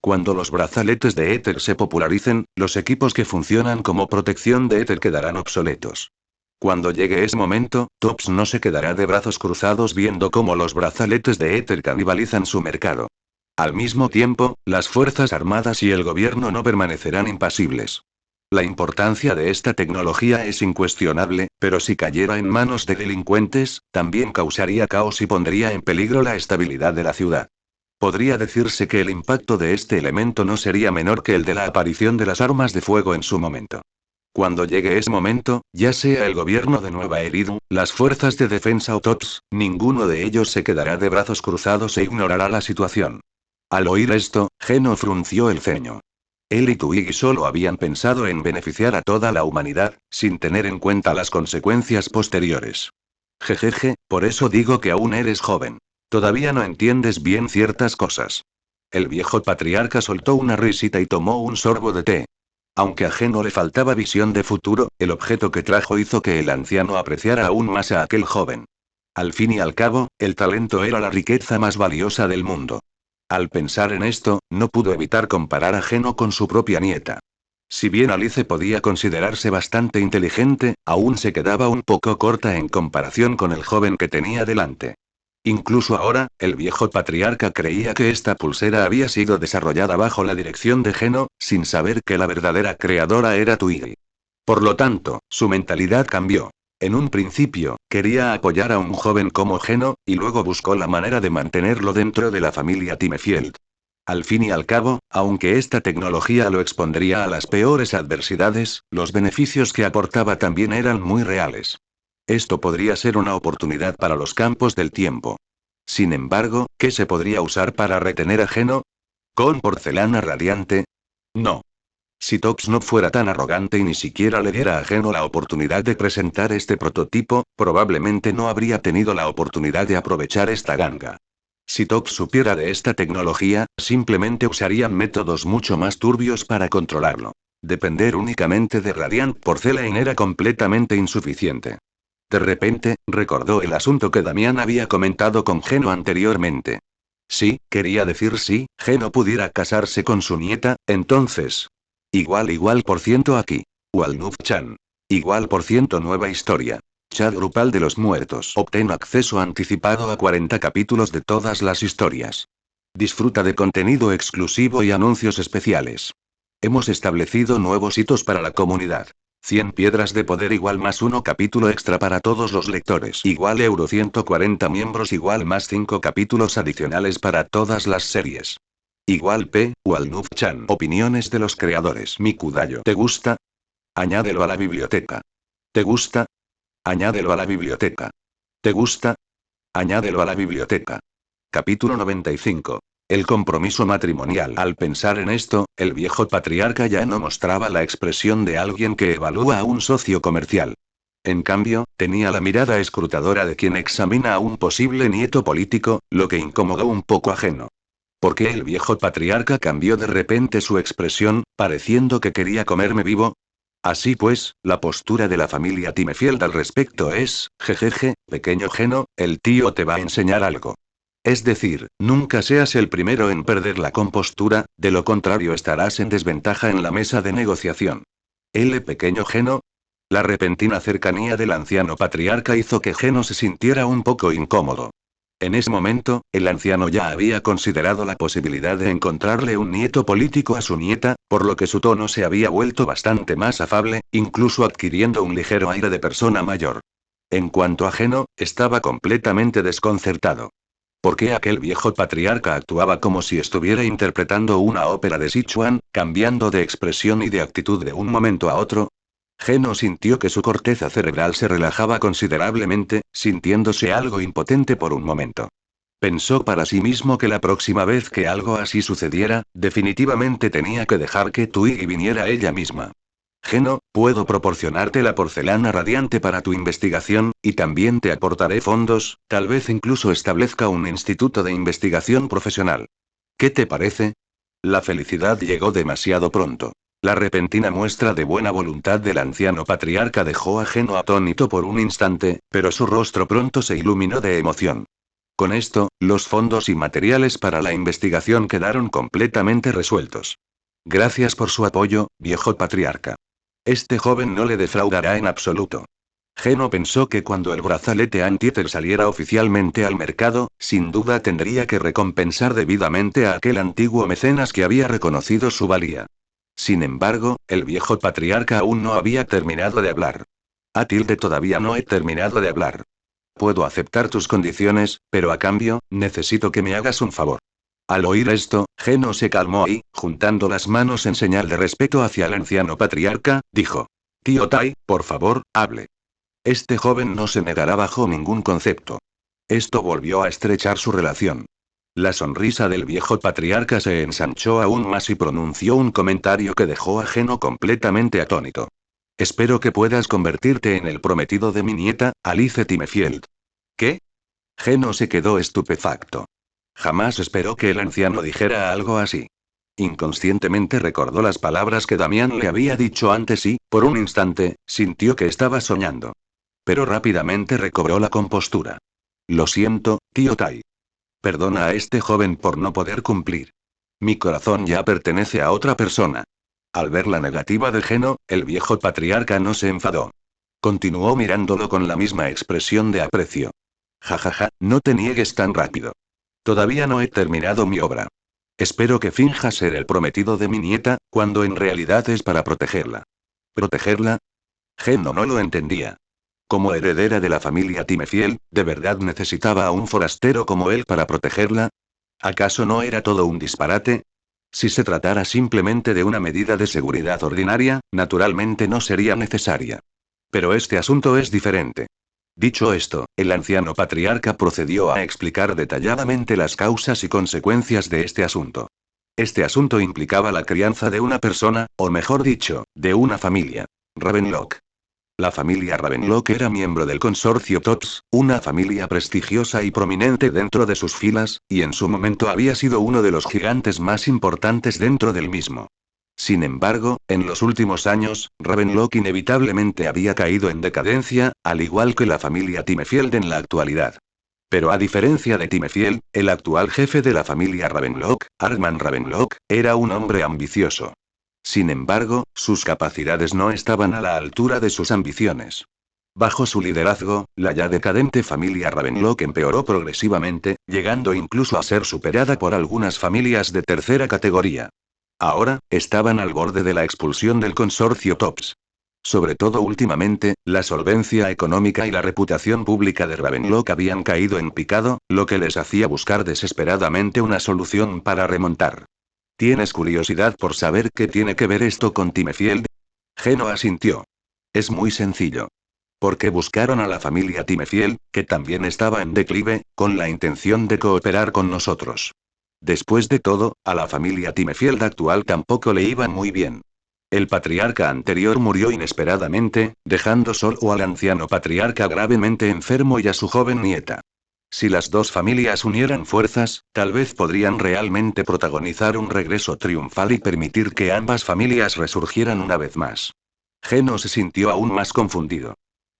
Cuando los brazaletes de éter se popularicen, los equipos que funcionan como protección de éter quedarán obsoletos. Cuando llegue ese momento, Tops no se quedará de brazos cruzados viendo cómo los brazaletes de éter canibalizan su mercado. Al mismo tiempo, las Fuerzas Armadas y el gobierno no permanecerán impasibles. La importancia de esta tecnología es incuestionable, pero si cayera en manos de delincuentes, también causaría caos y pondría en peligro la estabilidad de la ciudad. Podría decirse que el impacto de este elemento no sería menor que el de la aparición de las armas de fuego en su momento. Cuando llegue ese momento, ya sea el gobierno de Nueva Eridu, las fuerzas de defensa o TOTS, ninguno de ellos se quedará de brazos cruzados e ignorará la situación. Al oír esto, Geno frunció el ceño. Él y Twiggy solo habían pensado en beneficiar a toda la humanidad, sin tener en cuenta las consecuencias posteriores. Jejeje, por eso digo que aún eres joven. Todavía no entiendes bien ciertas cosas. El viejo patriarca soltó una risita y tomó un sorbo de té. Aunque a Geno le faltaba visión de futuro, el objeto que trajo hizo que el anciano apreciara aún más a aquel joven. Al fin y al cabo, el talento era la riqueza más valiosa del mundo. Al pensar en esto, no pudo evitar comparar a Geno con su propia nieta. Si bien Alice podía considerarse bastante inteligente, aún se quedaba un poco corta en comparación con el joven que tenía delante. Incluso ahora, el viejo patriarca creía que esta pulsera había sido desarrollada bajo la dirección de Geno, sin saber que la verdadera creadora era Twiggy. Por lo tanto, su mentalidad cambió. En un principio, quería apoyar a un joven como Geno, y luego buscó la manera de mantenerlo dentro de la familia Timefield. Al fin y al cabo, aunque esta tecnología lo expondría a las peores adversidades, los beneficios que aportaba también eran muy reales. Esto podría ser una oportunidad para los campos del tiempo. Sin embargo, ¿qué se podría usar para retener a Geno? ¿Con porcelana radiante? No. Si Tox no fuera tan arrogante y ni siquiera le diera a Geno la oportunidad de presentar este prototipo, probablemente no habría tenido la oportunidad de aprovechar esta ganga. Si Tox supiera de esta tecnología, simplemente usarían métodos mucho más turbios para controlarlo. Depender únicamente de Radiant Porcelain era completamente insuficiente. De repente, recordó el asunto que Damián había comentado con Geno anteriormente. Sí, quería decir si Geno pudiera casarse con su nieta, entonces. Igual por ciento aquí. Walnuf-chan. Igual por ciento nueva historia. Chat grupal de los muertos. Obtén acceso anticipado a 40 capítulos de todas las historias. Disfruta de contenido exclusivo y anuncios especiales. Hemos establecido nuevos hitos para la comunidad. 100 piedras de poder igual más 1 capítulo extra para todos los lectores. Igual euro 140 miembros igual más 5 capítulos adicionales para todas las series. Igual P. Walnuf-chan. Opiniones de los creadores. Mikudayo. ¿Te gusta? Añádelo a la biblioteca. ¿Te gusta? Añádelo a la biblioteca. ¿Te gusta? Añádelo a la biblioteca. Capítulo 95. El compromiso matrimonial. Al pensar en esto, el viejo patriarca ya no mostraba la expresión de alguien que evalúa a un socio comercial. En cambio, tenía la mirada escrutadora de quien examina a un posible nieto político, lo que incomodó un poco a Geno. ¿Por qué el viejo patriarca cambió de repente su expresión, pareciendo que quería comerme vivo? Así pues, la postura de la familia Timefield al respecto es, jejeje, pequeño Geno, el tío te va a enseñar algo. Es decir, nunca seas el primero en perder la compostura, de lo contrario estarás en desventaja en la mesa de negociación. Pequeño Geno. La repentina cercanía del anciano patriarca hizo que Geno se sintiera un poco incómodo. En ese momento, el anciano ya había considerado la posibilidad de encontrarle un nieto político a su nieta, por lo que su tono se había vuelto bastante más afable, incluso adquiriendo un ligero aire de persona mayor. En cuanto a Geno, estaba completamente desconcertado. ¿Por qué aquel viejo patriarca actuaba como si estuviera interpretando una ópera de Sichuan, cambiando de expresión y de actitud de un momento a otro? Geno sintió que su corteza cerebral se relajaba considerablemente, sintiéndose algo impotente por un momento. Pensó para sí mismo que la próxima vez que algo así sucediera, definitivamente tenía que dejar que Twiggy viniera ella misma. Geno, puedo proporcionarte la porcelana radiante para tu investigación, y también te aportaré fondos, tal vez incluso establezca un instituto de investigación profesional. ¿Qué te parece? La felicidad llegó demasiado pronto. La repentina muestra de buena voluntad del anciano patriarca dejó a Geno atónito por un instante, pero su rostro pronto se iluminó de emoción. Con esto, los fondos y materiales para la investigación quedaron completamente resueltos. Gracias por su apoyo, viejo patriarca. Este joven no le defraudará en absoluto. Geno pensó que cuando el brazalete anti-Ether saliera oficialmente al mercado, sin duda tendría que recompensar debidamente a aquel antiguo mecenas que había reconocido su valía. Sin embargo, el viejo patriarca aún no había terminado de hablar. Todavía no he terminado de hablar. Puedo aceptar tus condiciones, pero a cambio, necesito que me hagas un favor. Al oír esto, Geno se calmó y, juntando las manos en señal de respeto hacia el anciano patriarca, dijo: Tío Tai, por favor, hable. Este joven no se negará bajo ningún concepto. Esto volvió a estrechar su relación. La sonrisa del viejo patriarca se ensanchó aún más y pronunció un comentario que dejó a Geno completamente atónito. Espero que puedas convertirte en el prometido de mi nieta, Alice Timefield. ¿Qué? Geno se quedó estupefacto. Jamás esperó que el anciano dijera algo así. Inconscientemente recordó las palabras que Damián le había dicho antes y, por un instante, sintió que estaba soñando. Pero rápidamente recobró la compostura. Lo siento, tío Tai. Perdona a este joven por no poder cumplir. Mi corazón ya pertenece a otra persona. Al ver la negativa de Geno, el viejo patriarca no se enfadó. Continuó mirándolo con la misma expresión de aprecio. Jajaja, no te niegues tan rápido. Todavía no he terminado mi obra. Espero que finjas ser el prometido de mi nieta, cuando en realidad es para protegerla. ¿Protegerla? Geno no lo entendía. Como heredera de la familia Timefield, ¿de verdad necesitaba a un forastero como él para protegerla? ¿Acaso no era todo un disparate? Si se tratara simplemente de una medida de seguridad ordinaria, naturalmente no sería necesaria. Pero este asunto es diferente. Dicho esto, el anciano patriarca procedió a explicar detalladamente las causas y consecuencias de este asunto. Este asunto implicaba la crianza de una persona, o mejor dicho, de una familia. Ravenlock. La familia Ravenlock era miembro del consorcio TOTS, una familia prestigiosa y prominente dentro de sus filas, y en su momento había sido uno de los gigantes más importantes dentro del mismo. Sin embargo, en los últimos años, Ravenlock inevitablemente había caído en decadencia, al igual que la familia Timefield en la actualidad. Pero a diferencia de Timefield, el actual jefe de la familia Ravenlock, Armand Ravenlock, era un hombre ambicioso. Sin embargo, sus capacidades no estaban a la altura de sus ambiciones. Bajo su liderazgo, la ya decadente familia Ravenlock empeoró progresivamente, llegando incluso a ser superada por algunas familias de tercera categoría. Ahora, estaban al borde de la expulsión del consorcio TOPS. Sobre todo últimamente, la solvencia económica y la reputación pública de Ravenlock habían caído en picado, lo que les hacía buscar desesperadamente una solución para remontar. ¿Tienes curiosidad por saber qué tiene que ver esto con Timefield? Geno asintió. Es muy sencillo. Porque buscaron a la familia Timefield, que también estaba en declive, con la intención de cooperar con nosotros. Después de todo, a la familia Timefield actual tampoco le iba muy bien. El patriarca anterior murió inesperadamente, dejando solo al anciano patriarca gravemente enfermo y a su joven nieta. Si las dos familias unieran fuerzas, tal vez podrían realmente protagonizar un regreso triunfal y permitir que ambas familias resurgieran una vez más. Geno se sintió aún más confundido.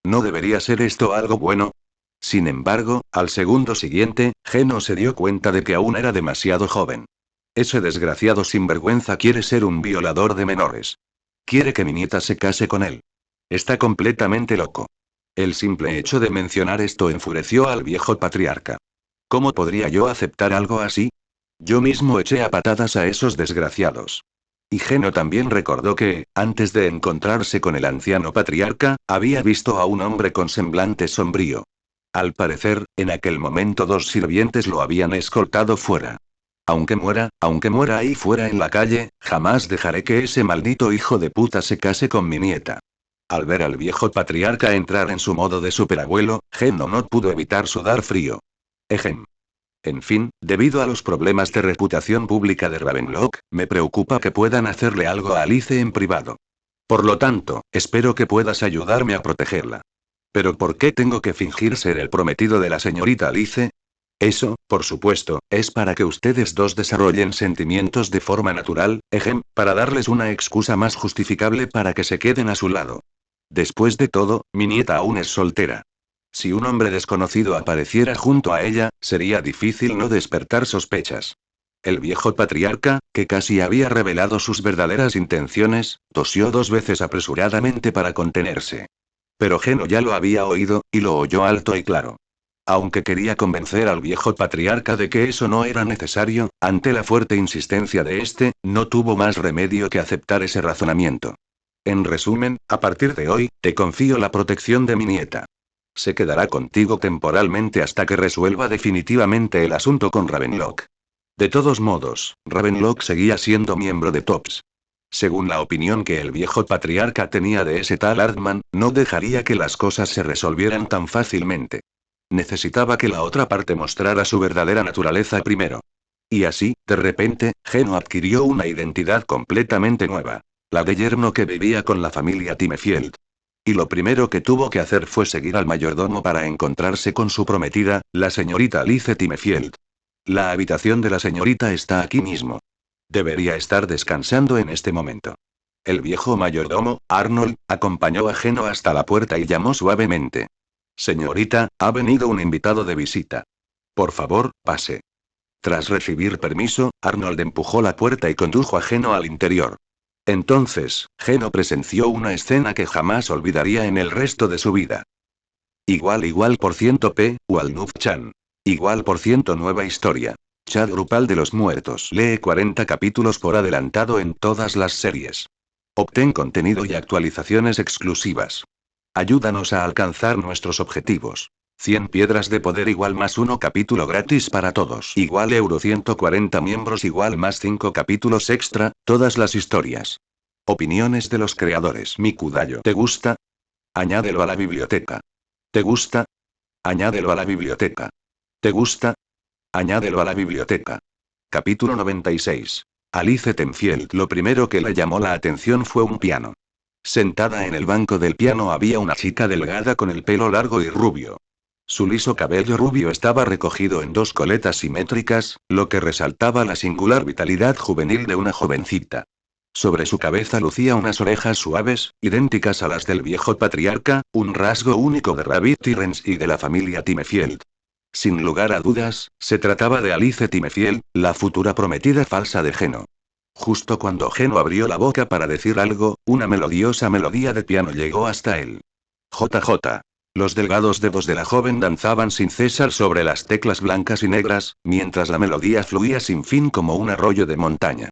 ¿No debería ser esto algo bueno? Sin embargo, al segundo siguiente, Geno se dio cuenta de que aún era demasiado joven. Ese desgraciado sinvergüenza quiere ser un violador de menores. Quiere que mi nieta se case con él. Está completamente loco. El simple hecho de mencionar esto enfureció al viejo patriarca. ¿Cómo podría yo aceptar algo así? Yo mismo eché a patadas a esos desgraciados. Y Geno también recordó que, antes de encontrarse con el anciano patriarca, había visto a un hombre con semblante sombrío. Al parecer, en aquel momento dos sirvientes lo habían escoltado fuera. Aunque muera ahí fuera en la calle, jamás dejaré que ese maldito hijo de puta se case con mi nieta. Al ver al viejo patriarca entrar en su modo de superabuelo, Geno no pudo evitar sudar frío. Ejem. En fin, debido a los problemas de reputación pública de Ravenlock, me preocupa que puedan hacerle algo a Alice en privado. Por lo tanto, espero que puedas ayudarme a protegerla. ¿Pero por qué tengo que fingir ser el prometido de la señorita Alice? Eso, por supuesto, es para que ustedes dos desarrollen sentimientos de forma natural, para darles una excusa más justificable para que se queden a su lado. Después de todo, mi nieta aún es soltera. Si un hombre desconocido apareciera junto a ella, sería difícil no despertar sospechas. El viejo patriarca, que casi había revelado sus verdaderas intenciones, tosió 2 veces apresuradamente para contenerse. Pero Geno ya lo había oído, y lo oyó alto y claro. Aunque quería convencer al viejo patriarca de que eso no era necesario, ante la fuerte insistencia de este, no tuvo más remedio que aceptar ese razonamiento. En resumen, a partir de hoy, te confío la protección de mi nieta. Se quedará contigo temporalmente hasta que resuelva definitivamente el asunto con Ravenlock. De todos modos, Ravenlock seguía siendo miembro de TOPS. Según la opinión que el viejo patriarca tenía de ese tal Ardman, no dejaría que las cosas se resolvieran tan fácilmente. Necesitaba que la otra parte mostrara su verdadera naturaleza primero. Y así, de repente, Geno adquirió una identidad completamente nueva. La de yerno que vivía con la familia Timefield. Y lo primero que tuvo que hacer fue seguir al mayordomo para encontrarse con su prometida, la señorita Alice Timefield. La habitación de la señorita está aquí mismo. Debería estar descansando en este momento. El viejo mayordomo, Arnold, acompañó a Geno hasta la puerta y llamó suavemente. Señorita, ha venido un invitado de visita. Por favor, pase. Tras recibir permiso, Arnold empujó la puerta y condujo a Geno al interior. Entonces, Geno presenció una escena que jamás olvidaría en el resto de su vida. Igual por ciento P, Walnut-chan. Igual por ciento nueva historia. Chat grupal de los muertos. Lee 40 capítulos por adelantado en todas las series. Obtén contenido y actualizaciones exclusivas. Ayúdanos a alcanzar nuestros objetivos. 100 piedras de poder igual más 1 capítulo gratis para todos. Igual euro 140 miembros igual más 5 capítulos extra, todas las historias. Opiniones de los creadores. Mikudayo. ¿Te gusta? Añádelo a la biblioteca. ¿Te gusta? Añádelo a la biblioteca. ¿Te gusta? Añádelo a la biblioteca. Capítulo 96. Alice Tenfield. Lo primero que le llamó la atención fue un piano. Sentada en el banco del piano había una chica delgada con el pelo largo y rubio. Su liso cabello rubio estaba recogido en 2 coletas simétricas, lo que resaltaba la singular vitalidad juvenil de una jovencita. Sobre su cabeza lucía unas orejas suaves, idénticas a las del viejo patriarca, un rasgo único de Rabbit Tyrrens y de la familia Timefield. Sin lugar a dudas, se trataba de Alice Timefield, la futura prometida falsa de Geno. Justo cuando Geno abrió la boca para decir algo, una melodiosa melodía de piano llegó hasta él. JJ. Los delgados dedos de la joven danzaban sin cesar sobre las teclas blancas y negras, mientras la melodía fluía sin fin como un arroyo de montaña.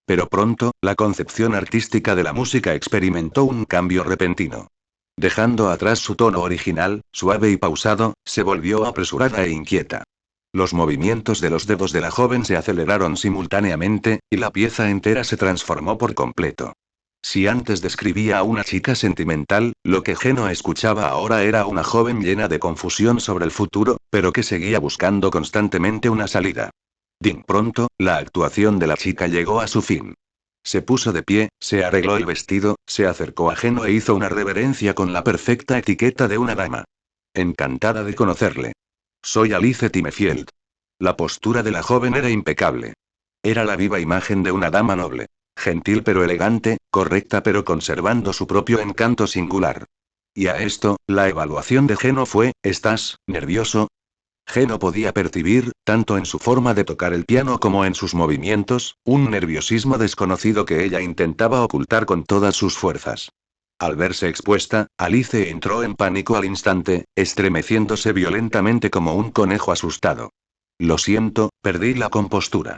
Pero pronto, la concepción artística de la música experimentó un cambio repentino. Dejando atrás su tono original, suave y pausado, se volvió apresurada e inquieta. Los movimientos de los dedos de la joven se aceleraron simultáneamente, y la pieza entera se transformó por completo. Si antes describía a una chica sentimental, lo que Geno escuchaba ahora era una joven llena de confusión sobre el futuro, pero que seguía buscando constantemente una salida. Pronto, la actuación de la chica llegó a su fin. Se puso de pie, se arregló el vestido, se acercó a Geno e hizo una reverencia con la perfecta etiqueta de una dama. Encantada de conocerle. Soy Alice Timefield. La postura de la joven era impecable. Era la viva imagen de una dama noble. gentil pero elegante, correcta pero conservando su propio encanto singular. Y a esto, la evaluación de Geno fue: ¿estás nervioso? Geno podía percibir, tanto en su forma de tocar el piano como en sus movimientos, un nerviosismo desconocido que ella intentaba ocultar con todas sus fuerzas. Al verse expuesta, Alice entró en pánico al instante, estremeciéndose violentamente como un conejo asustado. Lo siento, perdí la compostura.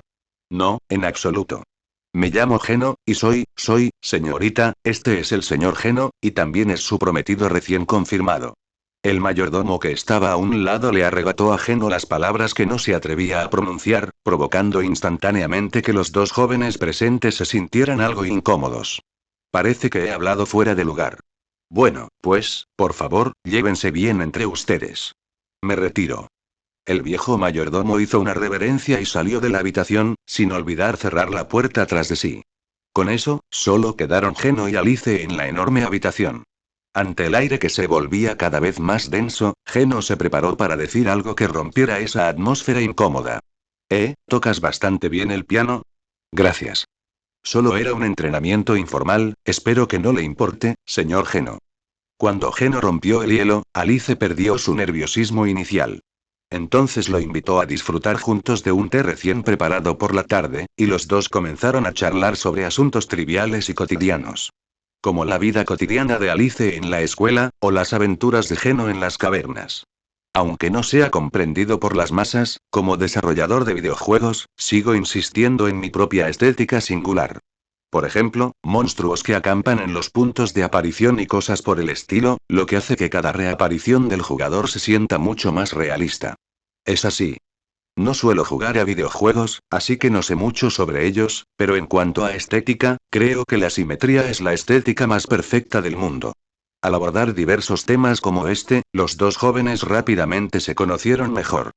No, en absoluto. Me llamo Geno, y señorita, este es el señor Geno, y también es su prometido recién confirmado. El mayordomo que estaba a un lado le arrebató a Geno las palabras que no se atrevía a pronunciar, provocando instantáneamente que los dos jóvenes presentes se sintieran algo incómodos. Parece que he hablado fuera de lugar. Bueno, pues, por favor, llévense bien entre ustedes. Me retiro. El viejo mayordomo hizo una reverencia y salió de la habitación, sin olvidar cerrar la puerta tras de sí. Con eso, solo quedaron Geno y Alice en la enorme habitación. Ante el aire que se volvía cada vez más denso, Geno se preparó para decir algo que rompiera esa atmósfera incómoda. ¿Tocas bastante bien el piano? Gracias. Solo era un entrenamiento informal, espero que no le importe, señor Geno. Cuando Geno rompió el hielo, Alice perdió su nerviosismo inicial. Entonces lo invitó a disfrutar juntos de un té recién preparado por la tarde, y los dos comenzaron a charlar sobre asuntos triviales y cotidianos. Como la vida cotidiana de Alice en la escuela, o las aventuras de Geno en las cavernas. Aunque no sea comprendido por las masas, como desarrollador de videojuegos, sigo insistiendo en mi propia estética singular. Por ejemplo, monstruos que acampan en los puntos de aparición y cosas por el estilo, lo que hace que cada reaparición del jugador se sienta mucho más realista. Es así. No suelo jugar a videojuegos, así que no sé mucho sobre ellos, pero en cuanto a estética, creo que la simetría es la estética más perfecta del mundo. Al abordar diversos temas como este, los dos jóvenes rápidamente se conocieron mejor.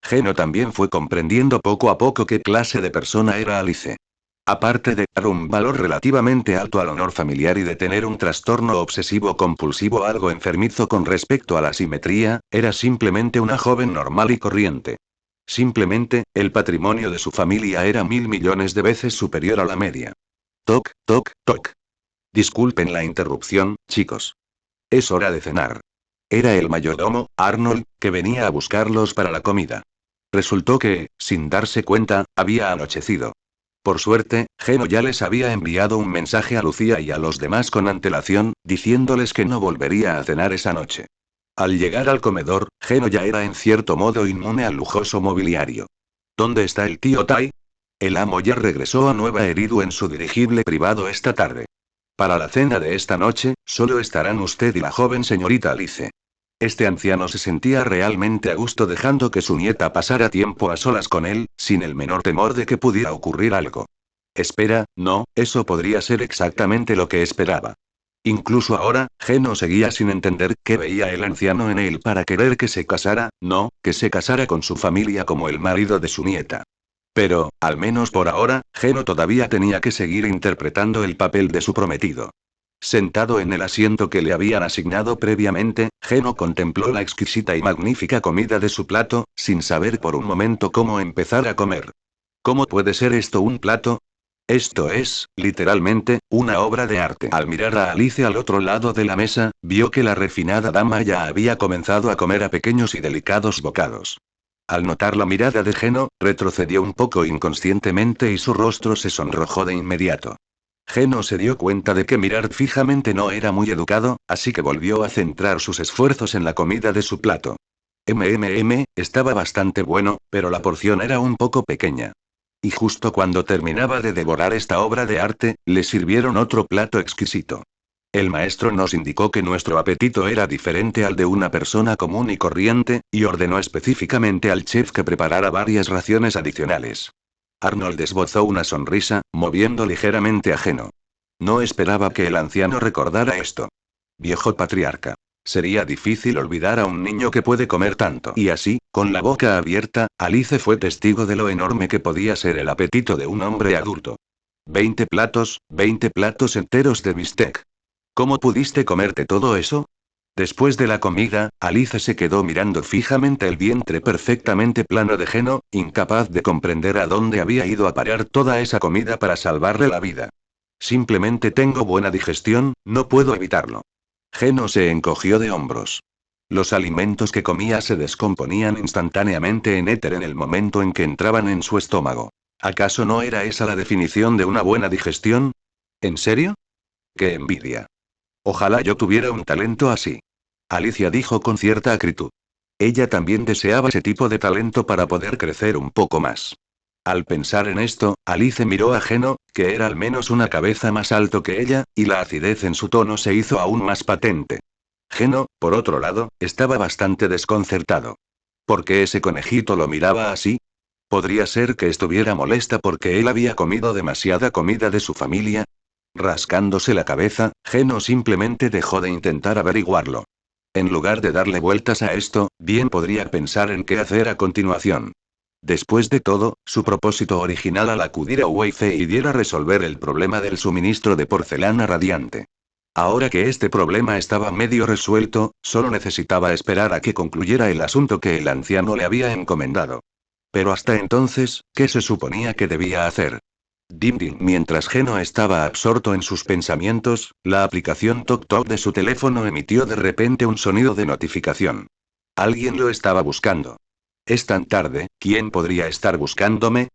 Geno también fue comprendiendo poco a poco qué clase de persona era Alice. Aparte de dar un valor relativamente alto al honor familiar y de tener un trastorno obsesivo-compulsivo algo enfermizo con respecto a la simetría, era simplemente una joven normal y corriente. Simplemente, el patrimonio de su familia era 1000 millones de veces superior a la media. Toc, toc, toc. Disculpen la interrupción, chicos. Es hora de cenar. Era el mayordomo, Arnold, que venía a buscarlos para la comida. Resultó que, sin darse cuenta, había anochecido. Por suerte, Geno ya les había enviado un mensaje a Lucía y a los demás con antelación, diciéndoles que no volvería a cenar esa noche. Al llegar al comedor, Geno ya era en cierto modo inmune al lujoso mobiliario. ¿Dónde está el tío Tai? El amo ya regresó a Nueva Eridu en su dirigible privado esta tarde. Para la cena de esta noche, solo estarán usted y la joven señorita Alice. Este anciano se sentía realmente a gusto dejando que su nieta pasara tiempo a solas con él, sin el menor temor de que pudiera ocurrir algo. Espera, no, eso podría ser exactamente lo que esperaba. Incluso ahora, Geno seguía sin entender qué veía el anciano en él para querer que se casara, no, que se casara con su familia como el marido de su nieta. Pero, al menos por ahora, Geno todavía tenía que seguir interpretando el papel de su prometido. Sentado en el asiento que le habían asignado previamente, Geno contempló la exquisita y magnífica comida de su plato, sin saber por un momento cómo empezar a comer. ¿Cómo puede ser esto un plato? Esto es, literalmente, una obra de arte. Al mirar a Alice al otro lado de la mesa, vio que la refinada dama ya había comenzado a comer a pequeños y delicados bocados. Al notar la mirada de Geno, retrocedió un poco inconscientemente y su rostro se sonrojó de inmediato. Geno se dio cuenta de que mirar fijamente no era muy educado, así que volvió a centrar sus esfuerzos en la comida de su plato. Estaba bastante bueno, pero la porción era un poco pequeña. Y justo cuando terminaba de devorar esta obra de arte, le sirvieron otro plato exquisito. El maestro nos indicó que nuestro apetito era diferente al de una persona común y corriente, y ordenó específicamente al chef que preparara varias raciones adicionales. Arnold esbozó una sonrisa, moviendo ligeramente a Geno. No esperaba que el anciano recordara esto. Viejo patriarca. Sería difícil olvidar a un niño que puede comer tanto. Y así, con la boca abierta, Alice fue testigo de lo enorme que podía ser el apetito de un hombre adulto. 20 platos enteros de bistec. ¿Cómo pudiste comerte todo eso? Después de la comida, Alice se quedó mirando fijamente el vientre perfectamente plano de Geno, incapaz de comprender a dónde había ido a parar toda esa comida para salvarle la vida. Simplemente tengo buena digestión, no puedo evitarlo. Geno se encogió de hombros. Los alimentos que comía se descomponían instantáneamente en éter en el momento en que entraban en su estómago. ¿Acaso no era esa la definición de una buena digestión? ¿En serio? ¡Qué envidia! Ojalá yo tuviera un talento así. Alicia dijo con cierta acritud. Ella también deseaba ese tipo de talento para poder crecer un poco más. Al pensar en esto, Alice miró a Geno, que era al menos una cabeza más alto que ella, y la acidez en su tono se hizo aún más patente. Geno, por otro lado, estaba bastante desconcertado. ¿Por qué ese conejito lo miraba así? ¿Podría ser que estuviera molesta porque él había comido demasiada comida de su familia? Rascándose la cabeza, Geno simplemente dejó de intentar averiguarlo. En lugar de darle vueltas a esto, bien podría pensar en qué hacer a continuación. Después de todo, su propósito original al acudir a Wei-Fei era resolver el problema del suministro de porcelana radiante. Ahora que este problema estaba medio resuelto, solo necesitaba esperar a que concluyera el asunto que el anciano le había encomendado. Pero hasta entonces, ¿qué se suponía que debía hacer? Dim dim. Mientras Geno estaba absorto en sus pensamientos, la aplicación TokTok de su teléfono emitió de repente un sonido de notificación. Alguien lo estaba buscando. Es tan tarde, ¿quién podría estar buscándome?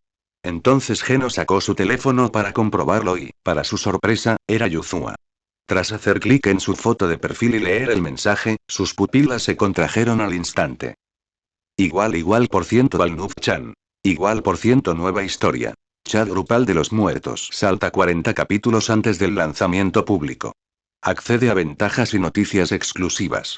Entonces Geno sacó su teléfono para comprobarlo y, para su sorpresa, era Yuzua. Tras hacer clic en su foto de perfil y leer el mensaje, sus pupilas se contrajeron al instante. Igual por ciento al Noob-chan. Igual por ciento nueva historia. Chat grupal de los muertos. Salta 40 capítulos antes del lanzamiento público. Accede a ventajas y noticias exclusivas.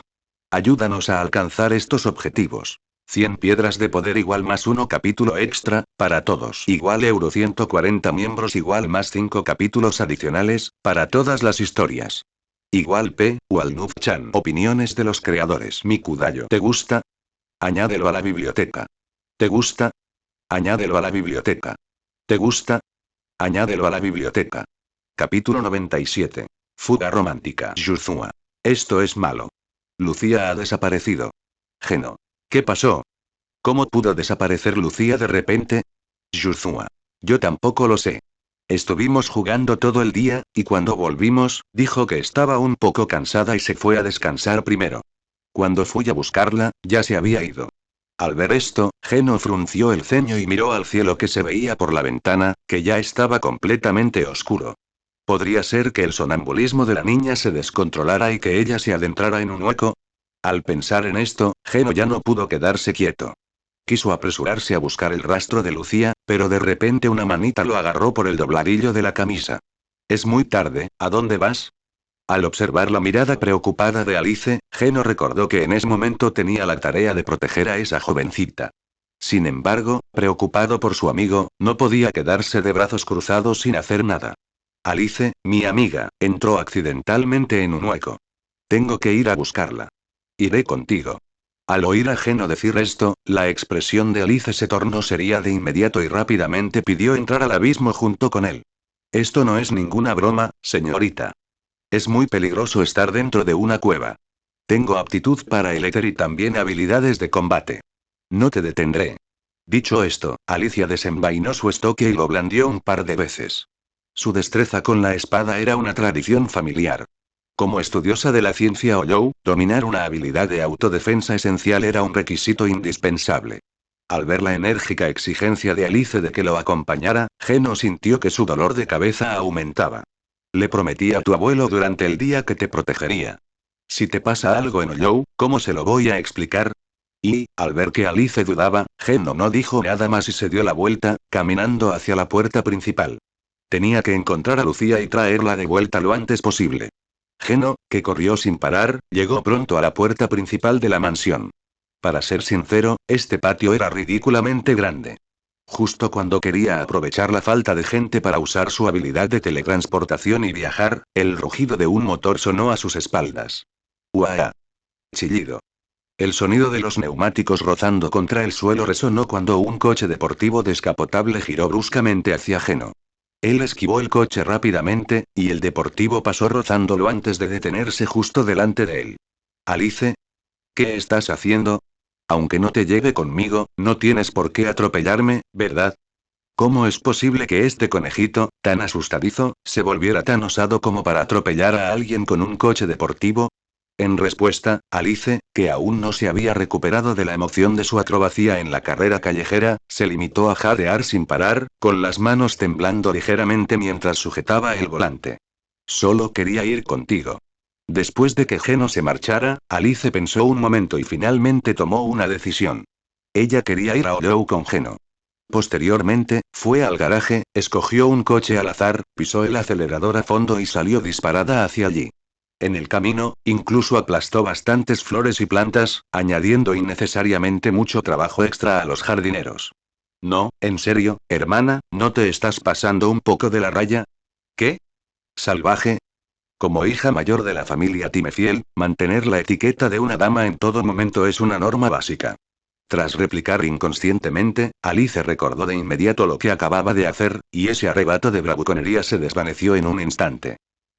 Ayúdanos a alcanzar estos objetivos. 100 piedras de poder igual más 1 capítulo extra, para todos. Igual euro 140 miembros igual más 5 capítulos adicionales, para todas las historias. Igual P, Walnuf-chan. Opiniones de los creadores. Mikudayo. ¿Te gusta? Añádelo a la biblioteca. ¿Te gusta? Añádelo a la biblioteca. ¿Te gusta? Añádelo a la biblioteca. Capítulo 97. Fuga romántica. Yuzua. Esto es malo. Lucía ha desaparecido. Geno. ¿Qué pasó? ¿Cómo pudo desaparecer Lucía de repente? Yuzua. Yo tampoco lo sé. Estuvimos jugando todo el día, y cuando volvimos, dijo que estaba un poco cansada y se fue a descansar primero. Cuando fui a buscarla, ya se había ido. Al ver esto, Geno frunció el ceño y miró al cielo que se veía por la ventana, que ya estaba completamente oscuro. ¿Podría ser que el sonambulismo de la niña se descontrolara y que ella se adentrara en un hueco? Al pensar en esto, Geno ya no pudo quedarse quieto. Quiso apresurarse a buscar el rastro de Lucía, pero de repente una manita lo agarró por el dobladillo de la camisa. Es muy tarde, ¿a dónde vas? Al observar la mirada preocupada de Alice, Geno recordó que en ese momento tenía la tarea de proteger a esa jovencita. Sin embargo, preocupado por su amigo, no podía quedarse de brazos cruzados sin hacer nada. Alice, mi amiga, entró accidentalmente en un hueco. Tengo que ir a buscarla. Iré contigo. Al oír a Geno decir esto, la expresión de Alice se tornó seria de inmediato y rápidamente pidió entrar al abismo junto con él. Esto no es ninguna broma, señorita. Es muy peligroso estar dentro de una cueva. Tengo aptitud para el éter y también habilidades de combate. No te detendré. Dicho esto, Alicia desenvainó su estoque y lo blandió un par de veces. Su destreza con la espada era una tradición familiar. Como estudiosa de la ciencia Oyou, dominar una habilidad de autodefensa esencial era un requisito indispensable. Al ver la enérgica exigencia de Alice de que lo acompañara, Geno sintió que su dolor de cabeza aumentaba. Le prometí a tu abuelo durante el día que te protegería. Si te pasa algo en Oyou, ¿cómo se lo voy a explicar? Y, al ver que Alice dudaba, Geno no dijo nada más y se dio la vuelta, caminando hacia la puerta principal. Tenía que encontrar a Lucía y traerla de vuelta lo antes posible. Geno, que corrió sin parar, llegó pronto a la puerta principal de la mansión. Para ser sincero, este patio era ridículamente grande. Justo cuando quería aprovechar la falta de gente para usar su habilidad de teletransportación y viajar, el rugido de un motor sonó a sus espaldas. ¡Uaa! Chillido. El sonido de los neumáticos rozando contra el suelo resonó cuando un coche deportivo descapotable giró bruscamente hacia Geno. Él esquivó el coche rápidamente, y el deportivo pasó rozándolo antes de detenerse justo delante de él. Alice, ¿qué estás haciendo? Aunque no te lleve conmigo, no tienes por qué atropellarme, ¿verdad? ¿Cómo es posible que este conejito, tan asustadizo, se volviera tan osado como para atropellar a alguien con un coche deportivo? En respuesta, Alice, que aún no se había recuperado de la emoción de su acrobacia en la carrera callejera, se limitó a jadear sin parar, con las manos temblando ligeramente mientras sujetaba el volante. Solo quería ir contigo. Después de que Geno se marchara, Alice pensó un momento y finalmente tomó una decisión. Ella quería ir a Hollow con Geno. Posteriormente, fue al garaje, escogió un coche al azar, pisó el acelerador a fondo y salió disparada hacia allí. En el camino, incluso aplastó bastantes flores y plantas, añadiendo innecesariamente mucho trabajo extra a los jardineros. No, en serio, hermana, ¿no te estás pasando un poco de la raya? ¿Qué? ¿Salvaje? Como hija mayor de la familia Timefiel, mantener la etiqueta de una dama en todo momento es una norma básica. Tras replicar inconscientemente, Alice recordó de inmediato lo que acababa de hacer, y ese arrebato de bravuconería se desvaneció en un instante.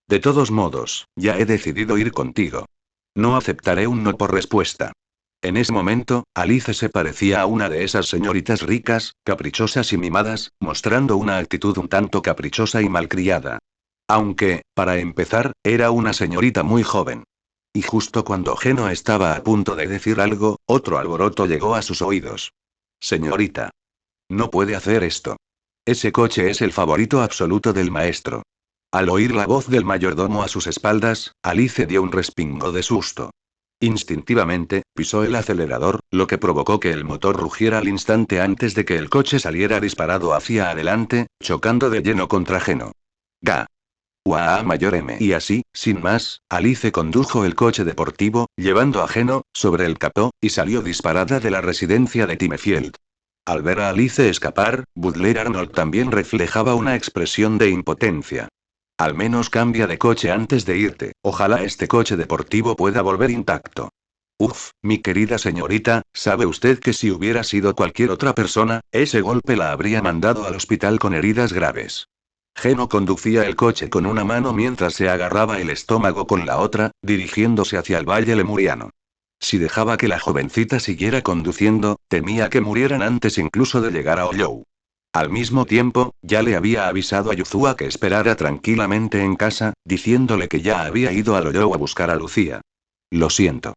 De todos modos, ya he decidido ir contigo. No aceptaré un no por respuesta. En ese momento, Alice se parecía a una de esas señoritas ricas, caprichosas y mimadas, mostrando una actitud un tanto caprichosa y malcriada. Aunque, para empezar, era una señorita muy joven. Y justo cuando Geno estaba a punto de decir algo, otro alboroto llegó a sus oídos. Señorita. No puede hacer esto. Ese coche es el favorito absoluto del maestro. Al oír la voz del mayordomo a sus espaldas, Alice dio un respingo de susto. Instintivamente, pisó el acelerador, lo que provocó que el motor rugiera al instante antes de que el coche saliera disparado hacia adelante, chocando de lleno contra Geno. Ga. Ua mayor M. Y así, sin más, Alice condujo el coche deportivo, llevando a Geno, sobre el capó, y salió disparada de la residencia de Timefield. Al ver a Alice escapar, Butler Arnold también reflejaba una expresión de impotencia. Al menos cambia de coche antes de irte, ojalá este coche deportivo pueda volver intacto. Uf, mi querida señorita, ¿sabe usted que si hubiera sido cualquier otra persona, ese golpe la habría mandado al hospital con heridas graves? Geno conducía el coche con una mano mientras se agarraba el estómago con la otra, dirigiéndose hacia el Valle Lemuriano. Si dejaba que la jovencita siguiera conduciendo, temía que murieran antes incluso de llegar a Hollow. Al mismo tiempo, ya le había avisado a Yuzua que esperara tranquilamente en casa, diciéndole que ya había ido a Hollow a buscar a Lucía. Lo siento.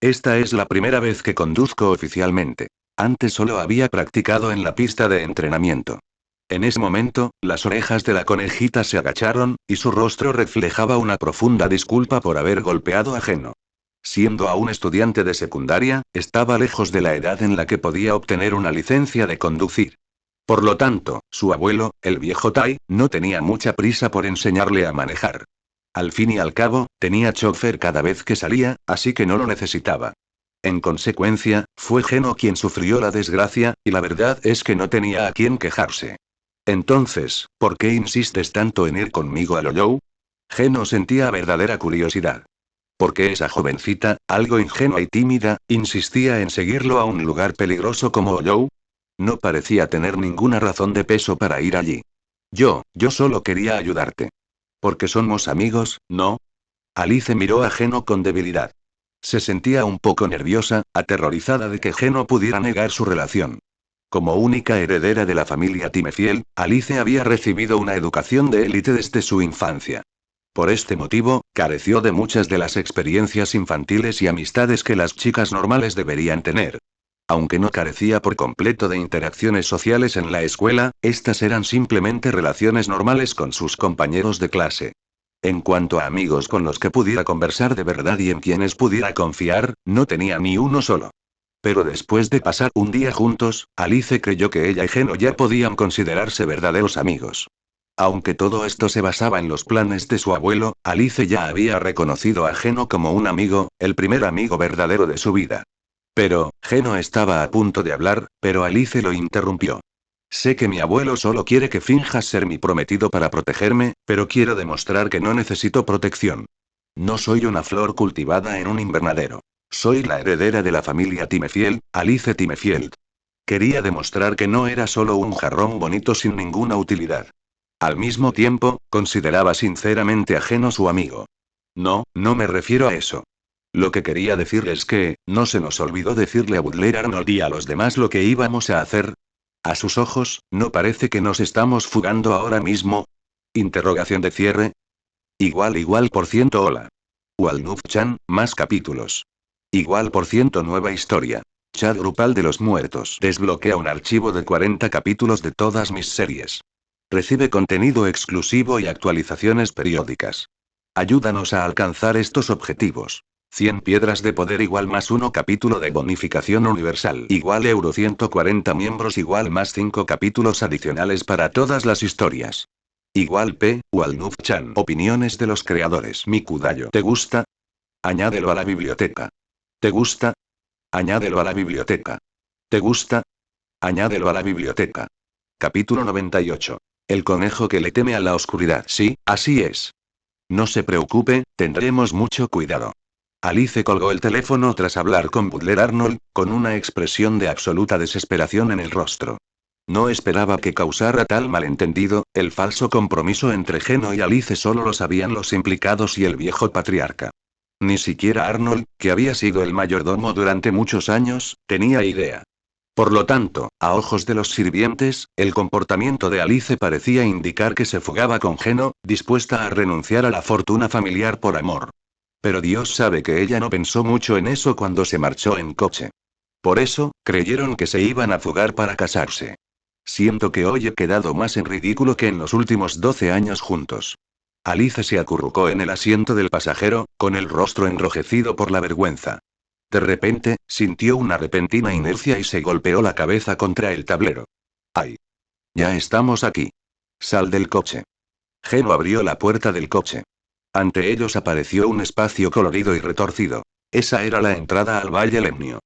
Esta es la primera vez que conduzco oficialmente. Antes solo había practicado en la pista de entrenamiento. En ese momento, las orejas de la conejita se agacharon, y su rostro reflejaba una profunda disculpa por haber golpeado a Geno. Siendo aún estudiante de secundaria, estaba lejos de la edad en la que podía obtener una licencia de conducir. Por lo tanto, su abuelo, el viejo Tai, no tenía mucha prisa por enseñarle a manejar. Al fin y al cabo, tenía chofer cada vez que salía, así que no lo necesitaba. En consecuencia, fue Geno quien sufrió la desgracia, y la verdad es que no tenía a quién quejarse. Entonces, ¿por qué insistes tanto en ir conmigo a Hollow? Geno sentía verdadera curiosidad. Porque esa jovencita, algo ingenua y tímida, insistía en seguirlo a un lugar peligroso como Hollow? No parecía tener ninguna razón de peso para ir allí. Yo solo quería ayudarte. Porque somos amigos, ¿no? Alice miró a Geno con debilidad. Se sentía un poco nerviosa, aterrorizada de que Geno pudiera negar su relación. Como única heredera de la familia Timefiel, Alice había recibido una educación de élite desde su infancia. Por este motivo, careció de muchas de las experiencias infantiles y amistades que las chicas normales deberían tener. Aunque no carecía por completo de interacciones sociales en la escuela, estas eran simplemente relaciones normales con sus compañeros de clase. En cuanto a amigos con los que pudiera conversar de verdad y en quienes pudiera confiar, no tenía ni uno solo. Pero después de pasar un día juntos, Alice creyó que ella y Geno ya podían considerarse verdaderos amigos. Aunque todo esto se basaba en los planes de su abuelo, Alice ya había reconocido a Geno como un amigo, el primer amigo verdadero de su vida. Pero, Geno estaba a punto de hablar, pero Alice lo interrumpió. Sé que mi abuelo solo quiere que finjas ser mi prometido para protegerme, pero quiero demostrar que no necesito protección. No soy una flor cultivada en un invernadero. Soy la heredera de la familia Timefiel, Alice Timefield. Quería demostrar que no era solo un jarrón bonito sin ninguna utilidad. Al mismo tiempo, consideraba sinceramente a Geno su amigo. No me refiero a eso. Lo que quería decir es que, ¿no se nos olvidó decirle a Butler Arnold y a los demás lo que íbamos a hacer? A sus ojos, ¿no parece que nos estamos fugando ahora mismo? Interrogación de cierre. Igual por ciento hola. Walnuf-chan, más capítulos. Igual por ciento nueva historia. Chat grupal de los muertos. Desbloquea un archivo de 40 capítulos de todas mis series. Recibe contenido exclusivo y actualizaciones periódicas. Ayúdanos a alcanzar estos objetivos. 100 piedras de poder igual más 1 capítulo de bonificación universal igual euro 140 miembros igual más 5 capítulos adicionales para todas las historias. Igual P. Walnuf-chan. Opiniones de los creadores. Mikudayo. ¿Te gusta? Añádelo a la biblioteca. ¿Te gusta? Añádelo a la biblioteca. ¿Te gusta? Añádelo a la biblioteca. Capítulo 98. El conejo que le teme a la oscuridad. Sí, así es. No se preocupe, tendremos mucho cuidado. Alice colgó el teléfono tras hablar con Butler Arnold, con una expresión de absoluta desesperación en el rostro. No esperaba que causara tal malentendido, el falso compromiso entre Geno y Alice solo lo sabían los implicados y el viejo patriarca. Ni siquiera Arnold, que había sido el mayordomo durante muchos años, tenía idea. Por lo tanto, a ojos de los sirvientes, el comportamiento de Alice parecía indicar que se fugaba con Geno, dispuesta a renunciar a la fortuna familiar por amor. Pero Dios sabe que ella no pensó mucho en eso cuando se marchó en coche. Por eso, creyeron que se iban a fugar para casarse. Siento que hoy he quedado más en ridículo que en los últimos 12 años juntos. Alice se acurrucó en el asiento del pasajero, con el rostro enrojecido por la vergüenza. De repente, sintió una repentina inercia y se golpeó la cabeza contra el tablero. ¡Ay! Ya estamos aquí. Sal del coche. Geno abrió la puerta del coche. Ante ellos apareció un espacio colorido y retorcido. Esa era la entrada al Valle Lemnio.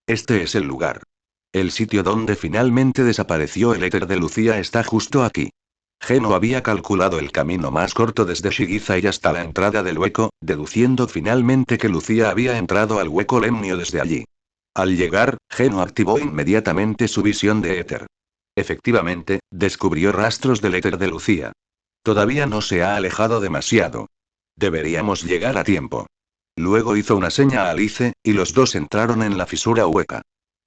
Este es el lugar. El sitio donde finalmente desapareció el éter de Lucía está justo aquí. Geno había calculado el camino más corto desde Shigizai hasta la entrada del hueco, deduciendo finalmente que Lucía había entrado al hueco lemnio desde allí. Al llegar, Geno activó inmediatamente su visión de éter. Efectivamente, descubrió rastros del éter de Lucía. Todavía no se ha alejado demasiado. Deberíamos llegar a tiempo. Luego hizo una seña a Alice, y los dos entraron en la fisura hueca.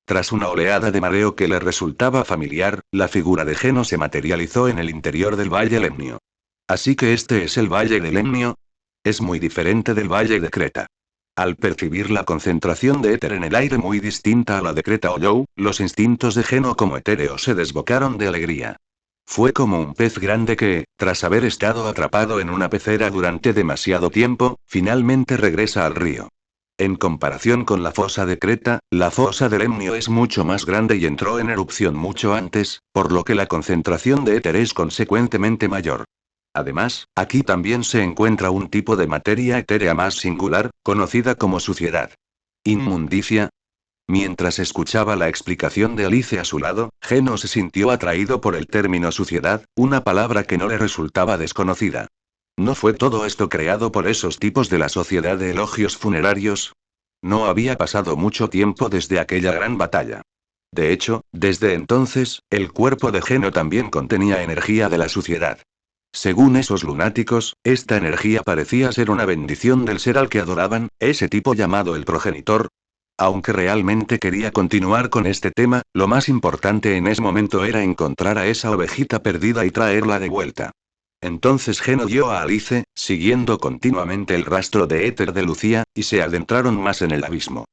Tras una oleada de mareo que le resultaba familiar, la figura de Geno se materializó en el interior del Valle Lemnio. Así que este es el Valle de Lemnio. Es muy diferente del Valle de Creta. Al percibir la concentración de éter en el aire muy distinta a la de Creta o Lhou, los instintos de Geno como etéreo se desbocaron de alegría. Fue como un pez grande que, tras haber estado atrapado en una pecera durante demasiado tiempo, finalmente regresa al río. En comparación con la fosa de Creta, la fosa de Lemnio es mucho más grande y entró en erupción mucho antes, por lo que la concentración de éter es consecuentemente mayor. Además, aquí también se encuentra un tipo de materia etérea más singular, conocida como suciedad. ¿Inmundicia? Mientras escuchaba la explicación de Alice a su lado, Geno se sintió atraído por el término suciedad, una palabra que no le resultaba desconocida. ¿No fue todo esto creado por esos tipos de la sociedad de elogios funerarios? No había pasado mucho tiempo desde aquella gran batalla. De hecho, desde entonces, el cuerpo de Geno también contenía energía de la suciedad. Según esos lunáticos, esta energía parecía ser una bendición del ser al que adoraban, ese tipo llamado el progenitor. Aunque realmente quería continuar con este tema, lo más importante en ese momento era encontrar a esa ovejita perdida y traerla de vuelta. Entonces Geno guió a Alice, siguiendo continuamente el rastro de éter de Lucía, y se adentraron más en el abismo.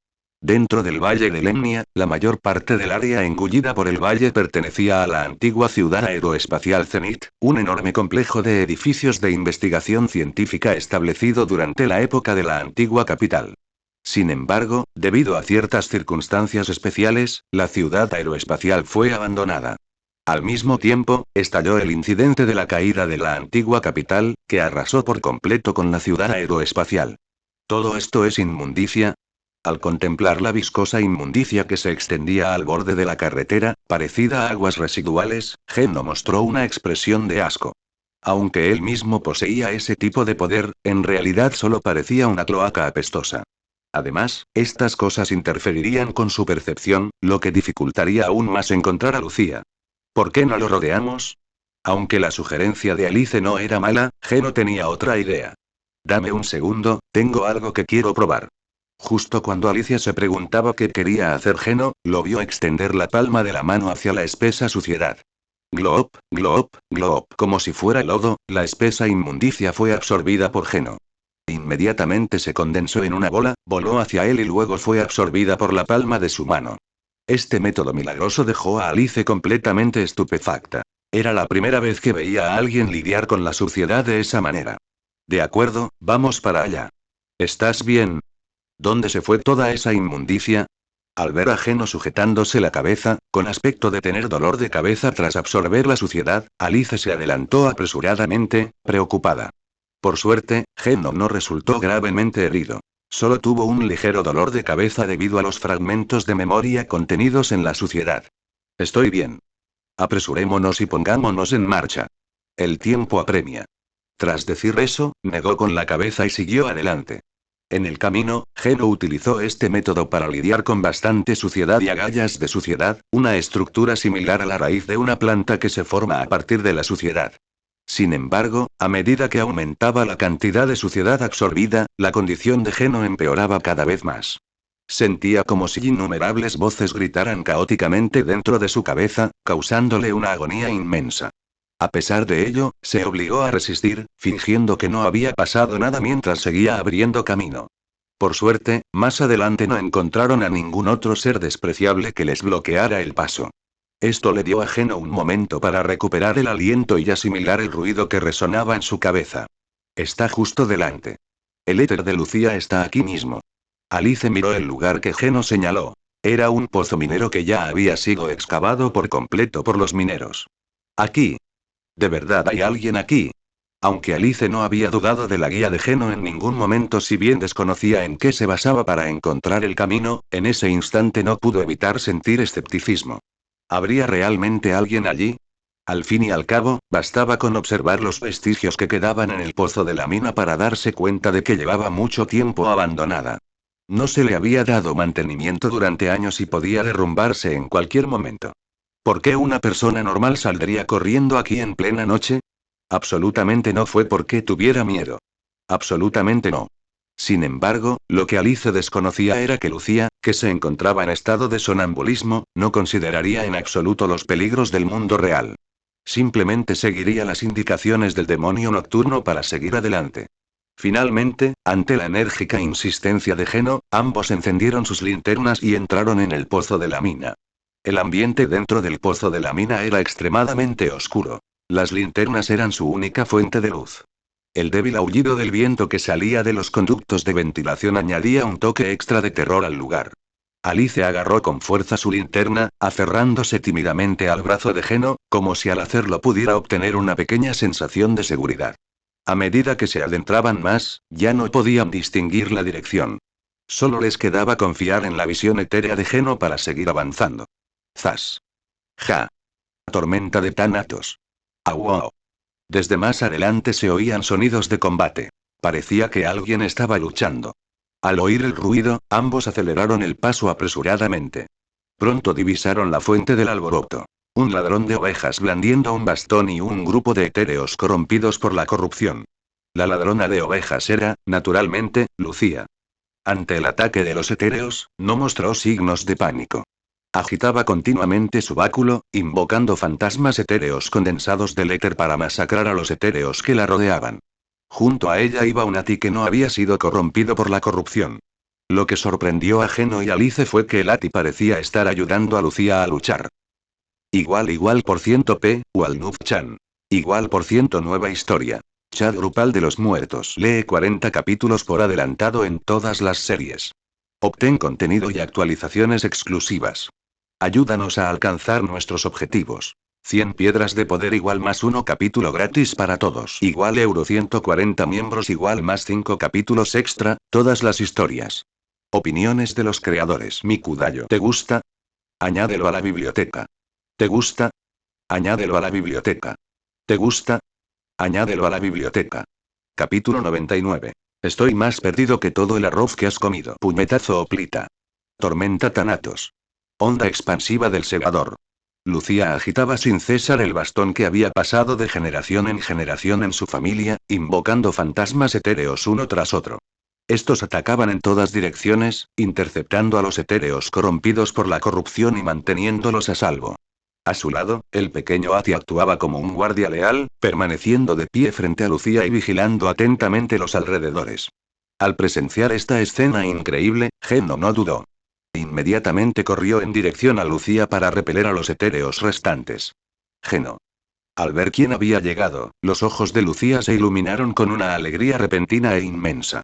Dentro del Valle de Lemnia, la mayor parte del área engullida por el valle pertenecía a la antigua ciudad aeroespacial Zenit, un enorme complejo de edificios de investigación científica establecido durante la época de la antigua capital. Sin embargo, debido a ciertas circunstancias especiales, la ciudad aeroespacial fue abandonada. Al mismo tiempo, estalló el incidente de la caída de la antigua capital, que arrasó por completo con la ciudad aeroespacial. ¿Todo esto es inmundicia? Al contemplar la viscosa inmundicia que se extendía al borde de la carretera, parecida a aguas residuales, Geno mostró una expresión de asco. Aunque él mismo poseía ese tipo de poder, en realidad solo parecía una cloaca apestosa. Además, estas cosas interferirían con su percepción, lo que dificultaría aún más encontrar a Lucía. ¿Por qué no lo rodeamos? Aunque la sugerencia de Alice no era mala, Geno tenía otra idea. Dame un segundo, tengo algo que quiero probar. Justo cuando Alicia se preguntaba qué quería hacer Geno, lo vio extender la palma de la mano hacia la espesa suciedad. Glop, glop, glop. Como si fuera lodo, la espesa inmundicia fue absorbida por Geno. Inmediatamente se condensó en una bola, voló hacia él y luego fue absorbida por la palma de su mano. Este método milagroso dejó a Alice completamente estupefacta. Era la primera vez que veía a alguien lidiar con la suciedad de esa manera. De acuerdo, vamos para allá. ¿Estás bien? ¿Dónde se fue toda esa inmundicia? Al ver a Geno sujetándose la cabeza, con aspecto de tener dolor de cabeza tras absorber la suciedad, Alice se adelantó apresuradamente, preocupada. Por suerte, Geno no resultó gravemente herido. Solo tuvo un ligero dolor de cabeza debido a los fragmentos de memoria contenidos en la suciedad. Estoy bien. Apresurémonos y pongámonos en marcha. El tiempo apremia. Tras decir eso, negó con la cabeza y siguió adelante. En el camino, Geno utilizó este método para lidiar con bastante suciedad y agallas de suciedad, una estructura similar a la raíz de una planta que se forma a partir de la suciedad. Sin embargo, a medida que aumentaba la cantidad de suciedad absorbida, la condición de Geno empeoraba cada vez más. Sentía como si innumerables voces gritaran caóticamente dentro de su cabeza, causándole una agonía inmensa. A pesar de ello, se obligó a resistir, fingiendo que no había pasado nada mientras seguía abriendo camino. Por suerte, más adelante no encontraron a ningún otro ser despreciable que les bloqueara el paso. Esto le dio a Geno un momento para recuperar el aliento y asimilar el ruido que resonaba en su cabeza. Está justo delante. El éter de Lucía está aquí mismo. Alice miró el lugar que Geno señaló. Era un pozo minero que ya había sido excavado por completo por los mineros. Aquí. ¿De verdad hay alguien aquí? Aunque Alice no había dudado de la guía de Geno en ningún momento, si bien desconocía en qué se basaba para encontrar el camino, en ese instante no pudo evitar sentir escepticismo. ¿Habría realmente alguien allí? Al fin y al cabo, bastaba con observar los vestigios que quedaban en el pozo de la mina para darse cuenta de que llevaba mucho tiempo abandonada. No se le había dado mantenimiento durante años y podía derrumbarse en cualquier momento. ¿Por qué una persona normal saldría corriendo aquí en plena noche? Absolutamente no fue porque tuviera miedo. Absolutamente no. Sin embargo, lo que Alice desconocía era que Lucía, que se encontraba en estado de sonambulismo, no consideraría en absoluto los peligros del mundo real. Simplemente seguiría las indicaciones del demonio nocturno para seguir adelante. Finalmente, ante la enérgica insistencia de Geno, ambos encendieron sus linternas y entraron en el pozo de la mina. El ambiente dentro del pozo de la mina era extremadamente oscuro. Las linternas eran su única fuente de luz. El débil aullido del viento que salía de los conductos de ventilación añadía un toque extra de terror al lugar. Alice agarró con fuerza su linterna, aferrándose tímidamente al brazo de Geno, como si al hacerlo pudiera obtener una pequeña sensación de seguridad. A medida que se adentraban más, ya no podían distinguir la dirección. Solo les quedaba confiar en la visión etérea de Geno para seguir avanzando. Zas. Ja. Tormenta de Thanatos. Au. Desde más adelante se oían sonidos de combate. Parecía que alguien estaba luchando. Al oír el ruido, ambos aceleraron el paso apresuradamente. Pronto divisaron la fuente del alboroto. Un ladrón de ovejas blandiendo un bastón y un grupo de etéreos corrompidos por la corrupción. La ladrona de ovejas era, naturalmente, Lucía. Ante el ataque de los etéreos, no mostró signos de pánico. Agitaba continuamente su báculo, invocando fantasmas etéreos condensados del éter para masacrar a los etéreos que la rodeaban. Junto a ella iba un Ati que no había sido corrompido por la corrupción. Lo que sorprendió a Geno y Alice fue que el Ati parecía estar ayudando a Lucía a luchar. Igual por ciento P. Walnuf-chan. Igual por ciento nueva historia. Chat grupal de los muertos. Lee 40 capítulos por adelantado en todas las series. Obtén contenido y actualizaciones exclusivas. Ayúdanos a alcanzar nuestros objetivos. 100 piedras de poder igual más 1 capítulo gratis para todos. Igual euro 140 miembros igual más 5 capítulos extra, todas las historias. Opiniones de los creadores. Mikudayo. ¿Te gusta? Añádelo a la biblioteca. ¿Te gusta? Añádelo a la biblioteca. ¿Te gusta? Añádelo a la biblioteca. Capítulo 99. Estoy más perdido que todo el arroz que has comido. Puñetazo o plita. Tormenta Thanatos. Onda expansiva del segador. Lucía agitaba sin cesar el bastón que había pasado de generación en su familia, invocando fantasmas etéreos uno tras otro. Estos atacaban en todas direcciones, interceptando a los etéreos corrompidos por la corrupción y manteniéndolos a salvo. A su lado, el pequeño Ati actuaba como un guardia leal, permaneciendo de pie frente a Lucía y vigilando atentamente los alrededores. Al presenciar esta escena increíble, Geno no dudó. Inmediatamente corrió en dirección a Lucía para repeler a los etéreos restantes. Geno. Al ver quién había llegado, los ojos de Lucía se iluminaron con una alegría repentina e inmensa.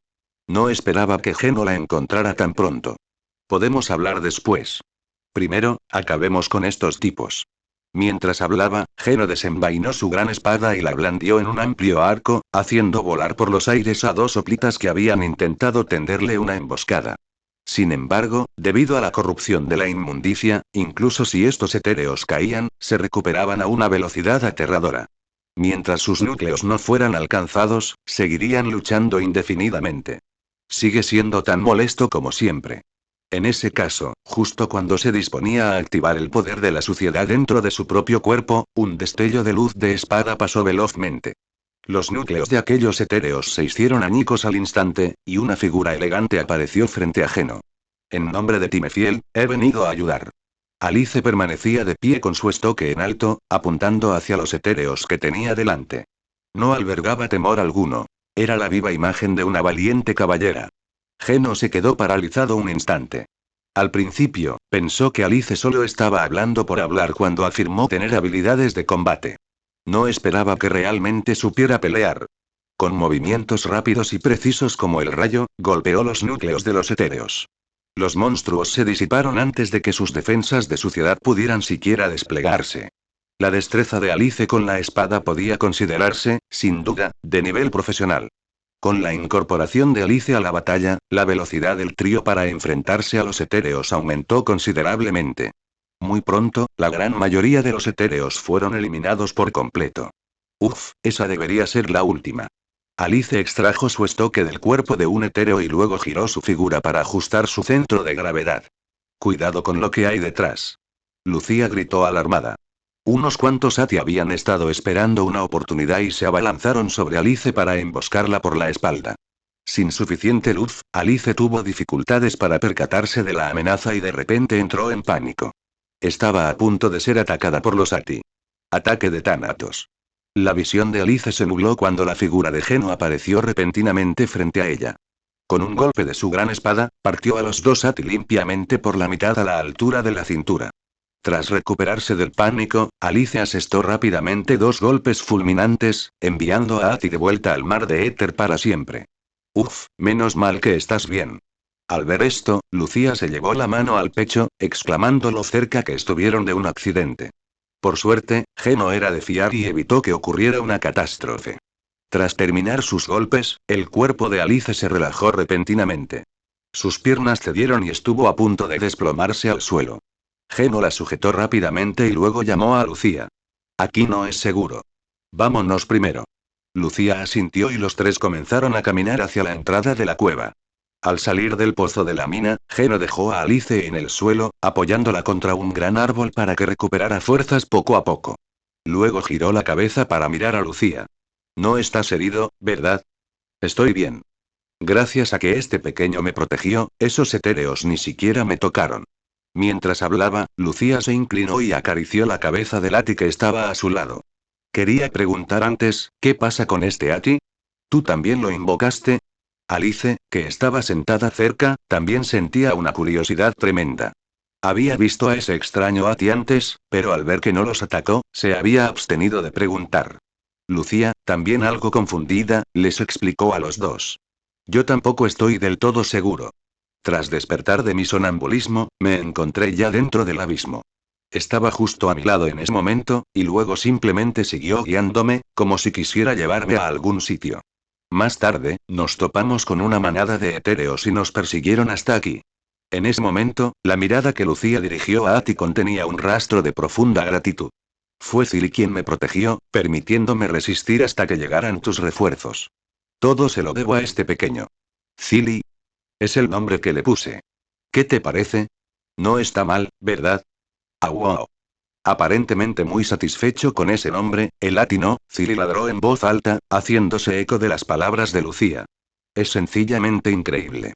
No esperaba que Geno la encontrara tan pronto. Podemos hablar después. Primero, acabemos con estos tipos. Mientras hablaba, Geno desenvainó su gran espada y la blandió en un amplio arco, haciendo volar por los aires a dos hoplitas que habían intentado tenderle una emboscada. Sin embargo, debido a la corrupción de la inmundicia, incluso si estos etéreos caían, se recuperaban a una velocidad aterradora. Mientras sus núcleos no fueran alcanzados, seguirían luchando indefinidamente. Sigue siendo tan molesto como siempre. En ese caso, justo cuando se disponía a activar el poder de la suciedad dentro de su propio cuerpo, un destello de luz de espada pasó velozmente. Los núcleos de aquellos etéreos se hicieron añicos al instante, y una figura elegante apareció frente a Geno. En nombre de Timefiel, he venido a ayudar. Alice permanecía de pie con su estoque en alto, apuntando hacia los etéreos que tenía delante. No albergaba temor alguno. Era la viva imagen de una valiente caballera. Geno se quedó paralizado un instante. Al principio, pensó que Alice solo estaba hablando por hablar cuando afirmó tener habilidades de combate. No esperaba que realmente supiera pelear. Con movimientos rápidos y precisos como el rayo, golpeó los núcleos de los etéreos. Los monstruos se disiparon antes de que sus defensas de suciedad pudieran siquiera desplegarse. La destreza de Alice con la espada podía considerarse, sin duda, de nivel profesional. Con la incorporación de Alice a la batalla, la velocidad del trío para enfrentarse a los etéreos aumentó considerablemente. Muy pronto, la gran mayoría de los etéreos fueron eliminados por completo. Uf, esa debería ser la última. Alice extrajo su estoque del cuerpo de un etéreo y luego giró su figura para ajustar su centro de gravedad. Cuidado con lo que hay detrás. Lucía gritó alarmada. Unos cuantos Ati habían estado esperando una oportunidad y se abalanzaron sobre Alice para emboscarla por la espalda. Sin suficiente luz, Alice tuvo dificultades para percatarse de la amenaza y de repente entró en pánico. Estaba a punto de ser atacada por los Ati. Ataque de Thanatos. La visión de Alice se nubló cuando la figura de Geno apareció repentinamente frente a ella. Con un golpe de su gran espada, partió a los dos Ati limpiamente por la mitad a la altura de la cintura. Tras recuperarse del pánico, Alice asestó rápidamente dos golpes fulminantes, enviando a Ati de vuelta al mar de éter para siempre. Uf, menos mal que estás bien. Al ver esto, Lucía se llevó la mano al pecho, exclamando lo cerca que estuvieron de un accidente. Por suerte, Geno era de fiar y evitó que ocurriera una catástrofe. Tras terminar sus golpes, el cuerpo de Alice se relajó repentinamente. Sus piernas cedieron y estuvo a punto de desplomarse al suelo. Geno la sujetó rápidamente y luego llamó a Lucía. Aquí no es seguro. Vámonos primero. Lucía asintió y los tres comenzaron a caminar hacia la entrada de la cueva. Al salir del pozo de la mina, Geno dejó a Alice en el suelo, apoyándola contra un gran árbol para que recuperara fuerzas poco a poco. Luego giró la cabeza para mirar a Lucía. No estás herido, ¿verdad? Estoy bien. Gracias a que este pequeño me protegió, esos etéreos ni siquiera me tocaron. Mientras hablaba, Lucía se inclinó y acarició la cabeza del Ati que estaba a su lado. Quería preguntar antes, ¿qué pasa con este Ati? ¿Tú también lo invocaste? Alice, que estaba sentada cerca, también sentía una curiosidad tremenda. Había visto a ese extraño Ati antes, pero al ver que no los atacó, se había abstenido de preguntar. Lucía, también algo confundida, les explicó a los dos. Yo tampoco estoy del todo seguro. Tras despertar de mi sonambulismo, me encontré ya dentro del abismo. Estaba justo a mi lado en ese momento, y luego simplemente siguió guiándome, como si quisiera llevarme a algún sitio. Más tarde, nos topamos con una manada de etéreos y nos persiguieron hasta aquí. En ese momento, la mirada que Lucía dirigió a Ati contenía un rastro de profunda gratitud. Fue Cili quien me protegió, permitiéndome resistir hasta que llegaran tus refuerzos. Todo se lo debo a este pequeño. Cili. Es el nombre que le puse. ¿Qué te parece? No está mal, ¿verdad? Wow. Aparentemente muy satisfecho con ese nombre, el latino, Cili ladró en voz alta, haciéndose eco de las palabras de Lucía. Es sencillamente increíble.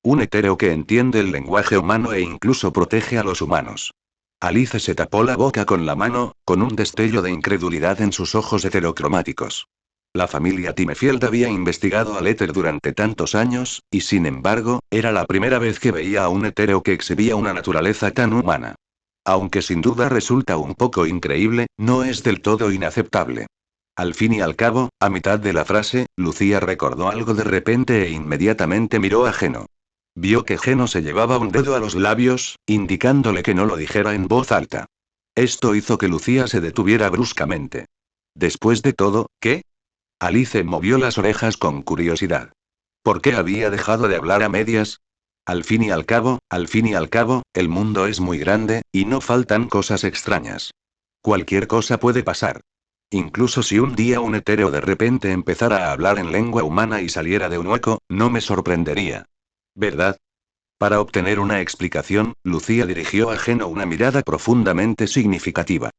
Un hetero que entiende el lenguaje humano e incluso protege a los humanos. Alice se tapó la boca con la mano, con un destello de incredulidad en sus ojos heterocromáticos. La familia Timefield había investigado al éter durante tantos años, y sin embargo, era la primera vez que veía a un hetero que exhibía una naturaleza tan humana. Aunque sin duda resulta un poco increíble, no es del todo inaceptable. Al fin y al cabo, a mitad de la frase, Lucía recordó algo de repente e inmediatamente miró a Geno. Vio que Geno se llevaba un dedo a los labios, indicándole que no lo dijera en voz alta. Esto hizo que Lucía se detuviera bruscamente. Después de todo, ¿qué? Alice movió las orejas con curiosidad. ¿Por qué había dejado de hablar a medias? Al fin y al cabo, el mundo es muy grande, y no faltan cosas extrañas. Cualquier cosa puede pasar. Incluso si un día un hetero de repente empezara a hablar en lengua humana y saliera de un hueco, no me sorprendería. ¿Verdad? Para obtener una explicación, Lucía dirigió a Geno una mirada profundamente significativa.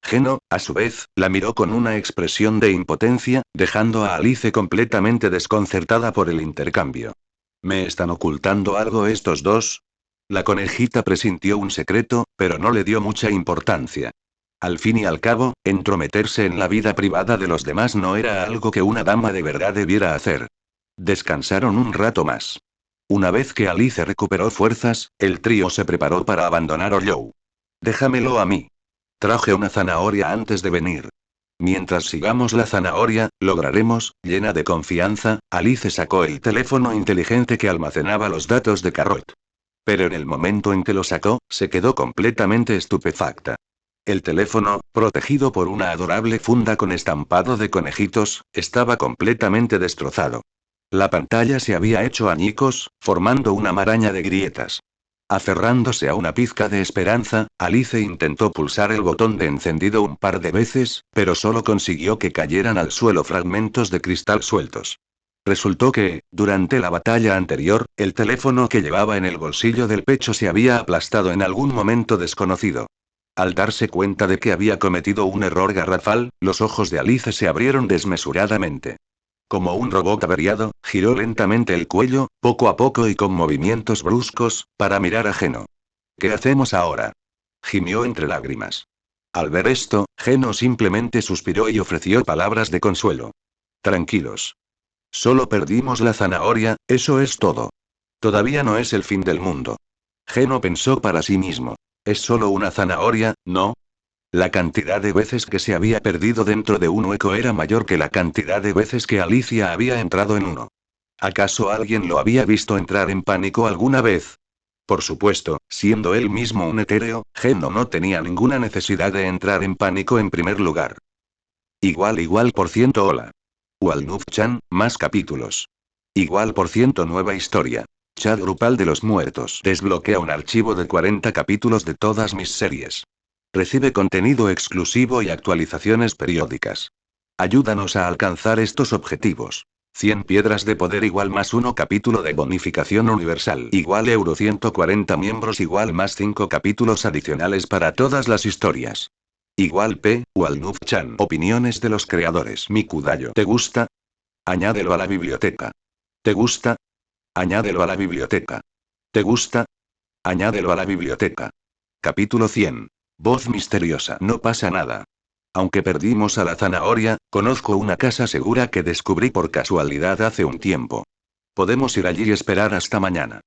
Geno, a su vez, la miró con una expresión de impotencia, dejando a Alice completamente desconcertada por el intercambio. ¿Me están ocultando algo estos dos? La conejita presintió un secreto, pero no le dio mucha importancia. Al fin y al cabo, entrometerse en la vida privada de los demás no era algo que una dama de verdad debiera hacer. Descansaron un rato más. Una vez que Alice recuperó fuerzas, el trío se preparó para abandonar Hollow. Déjamelo a mí. Traje una zanahoria antes de venir. Mientras sigamos la zanahoria, lograremos, llena de confianza, Alice sacó el teléfono inteligente que almacenaba los datos de Carrot. Pero en el momento en que lo sacó, se quedó completamente estupefacta. El teléfono, protegido por una adorable funda con estampado de conejitos, estaba completamente destrozado. La pantalla se había hecho añicos, formando una maraña de grietas. Aferrándose a una pizca de esperanza, Alice intentó pulsar el botón de encendido un par de veces, pero solo consiguió que cayeran al suelo fragmentos de cristal sueltos. Resultó que, durante la batalla anterior, el teléfono que llevaba en el bolsillo del pecho se había aplastado en algún momento desconocido. Al darse cuenta de que había cometido un error garrafal, los ojos de Alice se abrieron desmesuradamente. Como un robot averiado, giró lentamente el cuello, poco a poco y con movimientos bruscos, para mirar a Geno. ¿Qué hacemos ahora? Gimió entre lágrimas. Al ver esto, Geno simplemente suspiró y ofreció palabras de consuelo. Tranquilos. Solo perdimos la zanahoria, eso es todo. Todavía no es el fin del mundo. Geno pensó para sí mismo. Es solo una zanahoria, ¿no? La cantidad de veces que se había perdido dentro de un hueco era mayor que la cantidad de veces que Alicia había entrado en uno. ¿Acaso alguien lo había visto entrar en pánico alguna vez? Por supuesto, siendo él mismo un etéreo, Geno no tenía ninguna necesidad de entrar en pánico en primer lugar. =% hola. Walnut-chan, más capítulos. =% nueva historia. Chat grupal de los muertos. Desbloquea un archivo de 40 capítulos de todas mis series. Recibe contenido exclusivo y actualizaciones periódicas. Ayúdanos a alcanzar estos objetivos. 100 piedras de poder más 1 capítulo de bonificación universal euro 140 miembros más 5 capítulos adicionales para todas las historias. Walnut-chan. Opiniones de los creadores. Mikudayo. ¿Te gusta? Añádelo a la biblioteca. ¿Te gusta? Añádelo a la biblioteca. ¿Te gusta? Añádelo a la biblioteca. Capítulo 100. Voz misteriosa. No pasa nada. Aunque perdimos a la zanahoria, conozco una casa segura que descubrí por casualidad hace un tiempo. Podemos ir allí y esperar hasta mañana.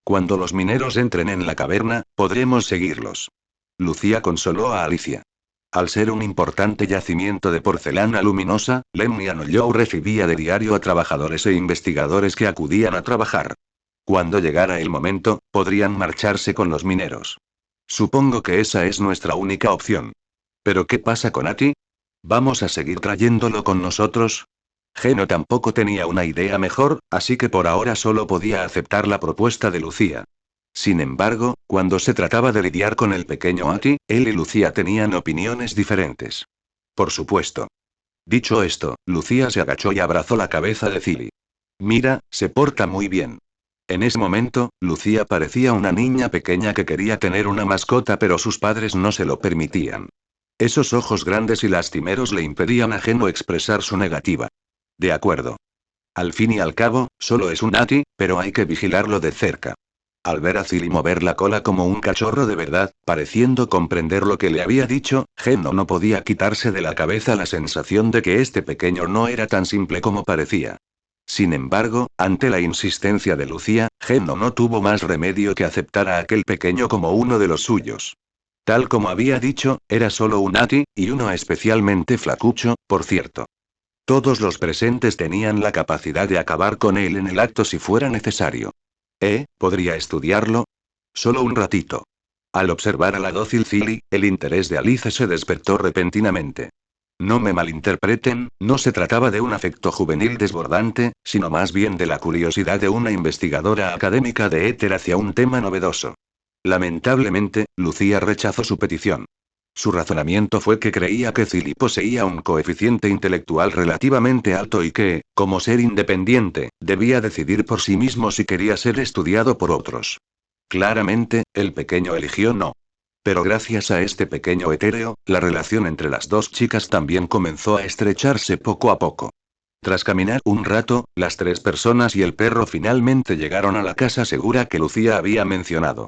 Cuando los mineros entren en la caverna, podremos seguirlos. Lucía consoló a Alicia. Al ser un importante yacimiento de porcelana luminosa, Lemnian Hollow recibía de diario a trabajadores e investigadores que acudían a trabajar. Cuando llegara el momento, podrían marcharse con los mineros. Supongo que esa es nuestra única opción. ¿Pero qué pasa con Ati? ¿Vamos a seguir trayéndolo con nosotros? Geno tampoco tenía una idea mejor, así que por ahora solo podía aceptar la propuesta de Lucía. Sin embargo, cuando se trataba de lidiar con el pequeño Ati, él y Lucía tenían opiniones diferentes. Por supuesto. Dicho esto, Lucía se agachó y abrazó la cabeza de Cili. Mira, se porta muy bien. En ese momento, Lucía parecía una niña pequeña que quería tener una mascota pero sus padres no se lo permitían. Esos ojos grandes y lastimeros le impedían a Geno expresar su negativa. De acuerdo. Al fin y al cabo, solo es un Ati, pero hay que vigilarlo de cerca. Al ver a Cilly mover la cola como un cachorro de verdad, pareciendo comprender lo que le había dicho, Geno no podía quitarse de la cabeza la sensación de que este pequeño no era tan simple como parecía. Sin embargo, ante la insistencia de Lucía, Geno no tuvo más remedio que aceptar a aquel pequeño como uno de los suyos. Tal como había dicho, era solo un Ati, y uno especialmente flacucho, por cierto. Todos los presentes tenían la capacidad de acabar con él en el acto si fuera necesario. ¿Podría estudiarlo? Solo un ratito. Al observar a la dócil Cilly, el interés de Alice se despertó repentinamente. No me malinterpreten, no se trataba de un afecto juvenil desbordante, sino más bien de la curiosidad de una investigadora académica de éter hacia un tema novedoso. Lamentablemente, Lucía rechazó su petición. Su razonamiento fue que creía que Cilly poseía un coeficiente intelectual relativamente alto y que, como ser independiente, debía decidir por sí mismo si quería ser estudiado por otros. Claramente, el pequeño eligió no. Pero gracias a este pequeño etéreo, la relación entre las dos chicas también comenzó a estrecharse poco a poco. Tras caminar un rato, las tres personas y el perro finalmente llegaron a la casa segura que Lucía había mencionado.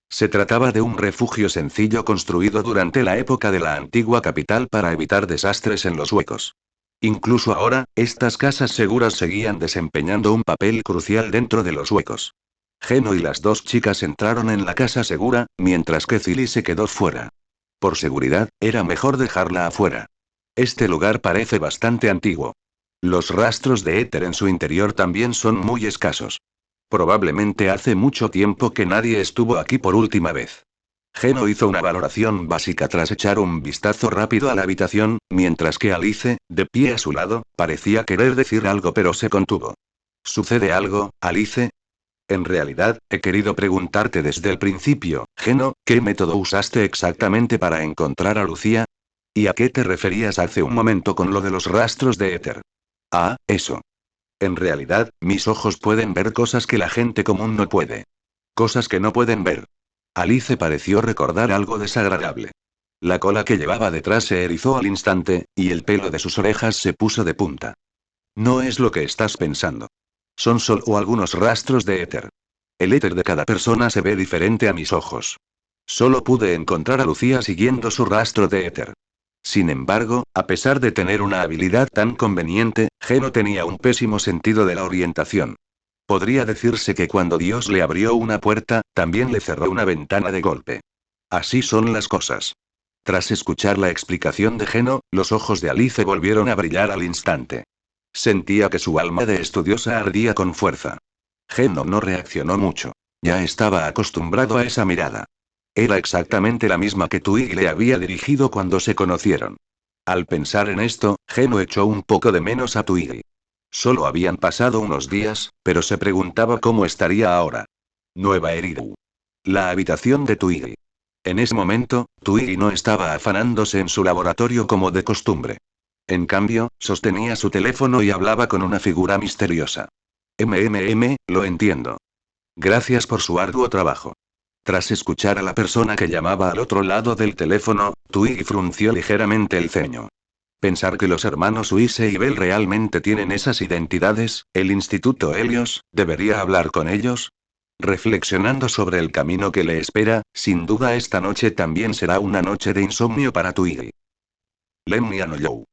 Se trataba de un refugio sencillo construido durante la época de la antigua capital para evitar desastres en los huecos. Incluso ahora, estas casas seguras seguían desempeñando un papel crucial dentro de los huecos. Geno y las dos chicas entraron en la casa segura, mientras que Cilly se quedó fuera. Por seguridad, era mejor dejarla afuera. Este lugar parece bastante antiguo. Los rastros de éter en su interior también son muy escasos. Probablemente hace mucho tiempo que nadie estuvo aquí por última vez. Geno hizo una valoración básica tras echar un vistazo rápido a la habitación, mientras que Alice, de pie a su lado, parecía querer decir algo pero se contuvo. ¿Sucede algo, Alice? En realidad, he querido preguntarte desde el principio, Geno, ¿qué método usaste exactamente para encontrar a Lucía? ¿Y a qué te referías hace un momento con lo de los rastros de éter? Ah, eso. En realidad, mis ojos pueden ver cosas que la gente común no puede. Cosas que no pueden ver. Alice pareció recordar algo desagradable. La cola que llevaba detrás se erizó al instante, y el pelo de sus orejas se puso de punta. No es lo que estás pensando. Son solo algunos rastros de éter. El éter de cada persona se ve diferente a mis ojos. Solo pude encontrar a Lucía siguiendo su rastro de éter. Sin embargo, a pesar de tener una habilidad tan conveniente, Geno tenía un pésimo sentido de la orientación. Podría decirse que cuando Dios le abrió una puerta, también le cerró una ventana de golpe. Así son las cosas. Tras escuchar la explicación de Geno, los ojos de Alice volvieron a brillar al instante. Sentía que su alma de estudiosa ardía con fuerza. Geno no reaccionó mucho. Ya estaba acostumbrado a esa mirada. Era exactamente la misma que Twig le había dirigido cuando se conocieron. Al pensar en esto, Geno echó un poco de menos a Twiggy. Solo habían pasado unos días, pero se preguntaba cómo estaría ahora. Nueva Eridu. La habitación de Twiggy. En ese momento, Twiggy no estaba afanándose en su laboratorio como de costumbre. En cambio, sostenía su teléfono y hablaba con una figura misteriosa. Lo entiendo. Gracias por su arduo trabajo. Tras escuchar a la persona que llamaba al otro lado del teléfono, Twiggy frunció ligeramente el ceño. Pensar que los hermanos Uise y Bell realmente tienen esas identidades, el Instituto Helios, ¿debería hablar con ellos? Reflexionando sobre el camino que le espera, sin duda esta noche también será una noche de insomnio para Twiggy. Lemmy Anoyou.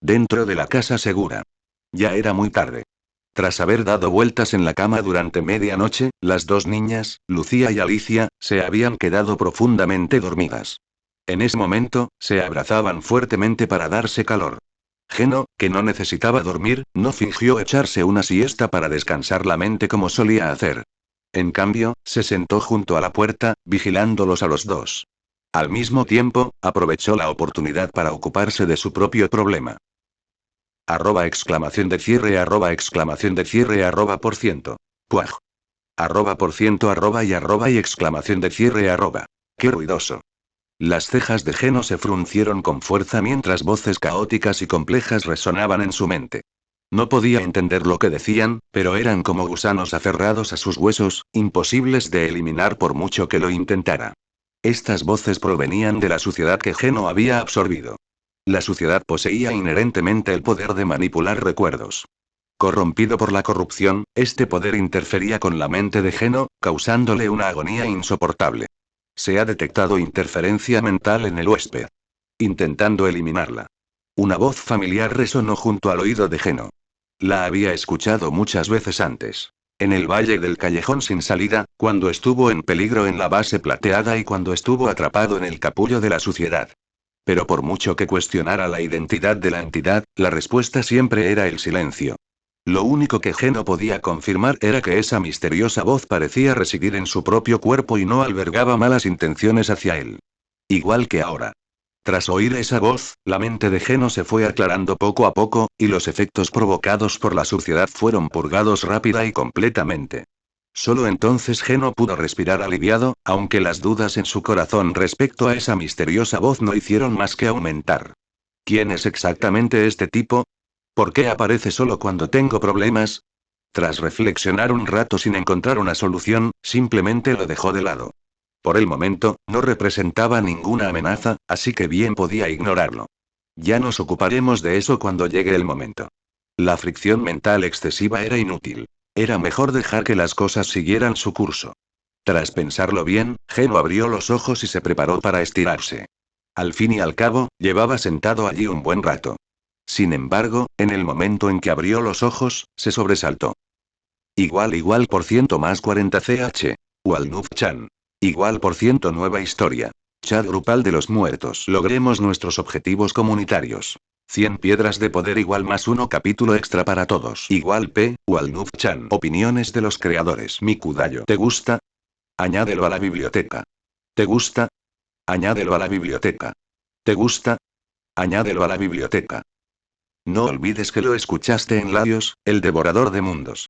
Dentro de la casa segura. Ya era muy tarde. Tras haber dado vueltas en la cama durante medianoche, las dos niñas, Lucía y Alicia, se habían quedado profundamente dormidas. En ese momento, se abrazaban fuertemente para darse calor. Geno, que no necesitaba dormir, no fingió echarse una siesta para descansar la mente como solía hacer. En cambio, se sentó junto a la puerta, vigilándolos a los dos. Al mismo tiempo, aprovechó la oportunidad para ocuparse de su propio problema. Exclamación de cierre por ciento. Puaj. Por ciento y exclamación de cierre Qué ruidoso. Las cejas de Geno se fruncieron con fuerza mientras voces caóticas y complejas resonaban en su mente. No podía entender lo que decían, pero eran como gusanos aferrados a sus huesos, imposibles de eliminar por mucho que lo intentara. Estas voces provenían de la suciedad que Geno había absorbido. La suciedad poseía inherentemente el poder de manipular recuerdos. Corrompido por la corrupción, este poder interfería con la mente de Geno, causándole una agonía insoportable. Se ha detectado interferencia mental en el huésped. Intentando eliminarla. Una voz familiar resonó junto al oído de Geno. La había escuchado muchas veces antes. En el valle del callejón sin salida, cuando estuvo en peligro en la base plateada y cuando estuvo atrapado en el capullo de la suciedad. Pero por mucho que cuestionara la identidad de la entidad, la respuesta siempre era el silencio. Lo único que Geno podía confirmar era que esa misteriosa voz parecía residir en su propio cuerpo y no albergaba malas intenciones hacia él. Igual que ahora. Tras oír esa voz, la mente de Geno se fue aclarando poco a poco, y los efectos provocados por la suciedad fueron purgados rápida y completamente. Solo entonces Geno pudo respirar aliviado, aunque las dudas en su corazón respecto a esa misteriosa voz no hicieron más que aumentar. ¿Quién es exactamente este tipo? ¿Por qué aparece solo cuando tengo problemas? Tras reflexionar un rato sin encontrar una solución, simplemente lo dejó de lado. Por el momento, no representaba ninguna amenaza, así que bien podía ignorarlo. Ya nos ocuparemos de eso cuando llegue el momento. La fricción mental excesiva era inútil. Era mejor dejar que las cosas siguieran su curso. Tras pensarlo bien, Geno abrió los ojos y se preparó para estirarse. Al fin y al cabo, llevaba sentado allí un buen rato. Sin embargo, en el momento en que abrió los ojos, se sobresaltó. Igual por ciento más 40 ch. Walnuf-chan. Igual por ciento nueva historia. Chat grupal de los muertos. Logremos nuestros objetivos comunitarios. 100 piedras de poder igual más uno capítulo extra para todos. Igual P. Walnuf-chan. Opiniones de los creadores. Mikudayo. ¿Te gusta? Añádelo a la biblioteca. ¿Te gusta? Añádelo a la biblioteca. ¿Te gusta? Añádelo a la biblioteca. No olvides que lo escuchaste en Labios, el devorador de mundos.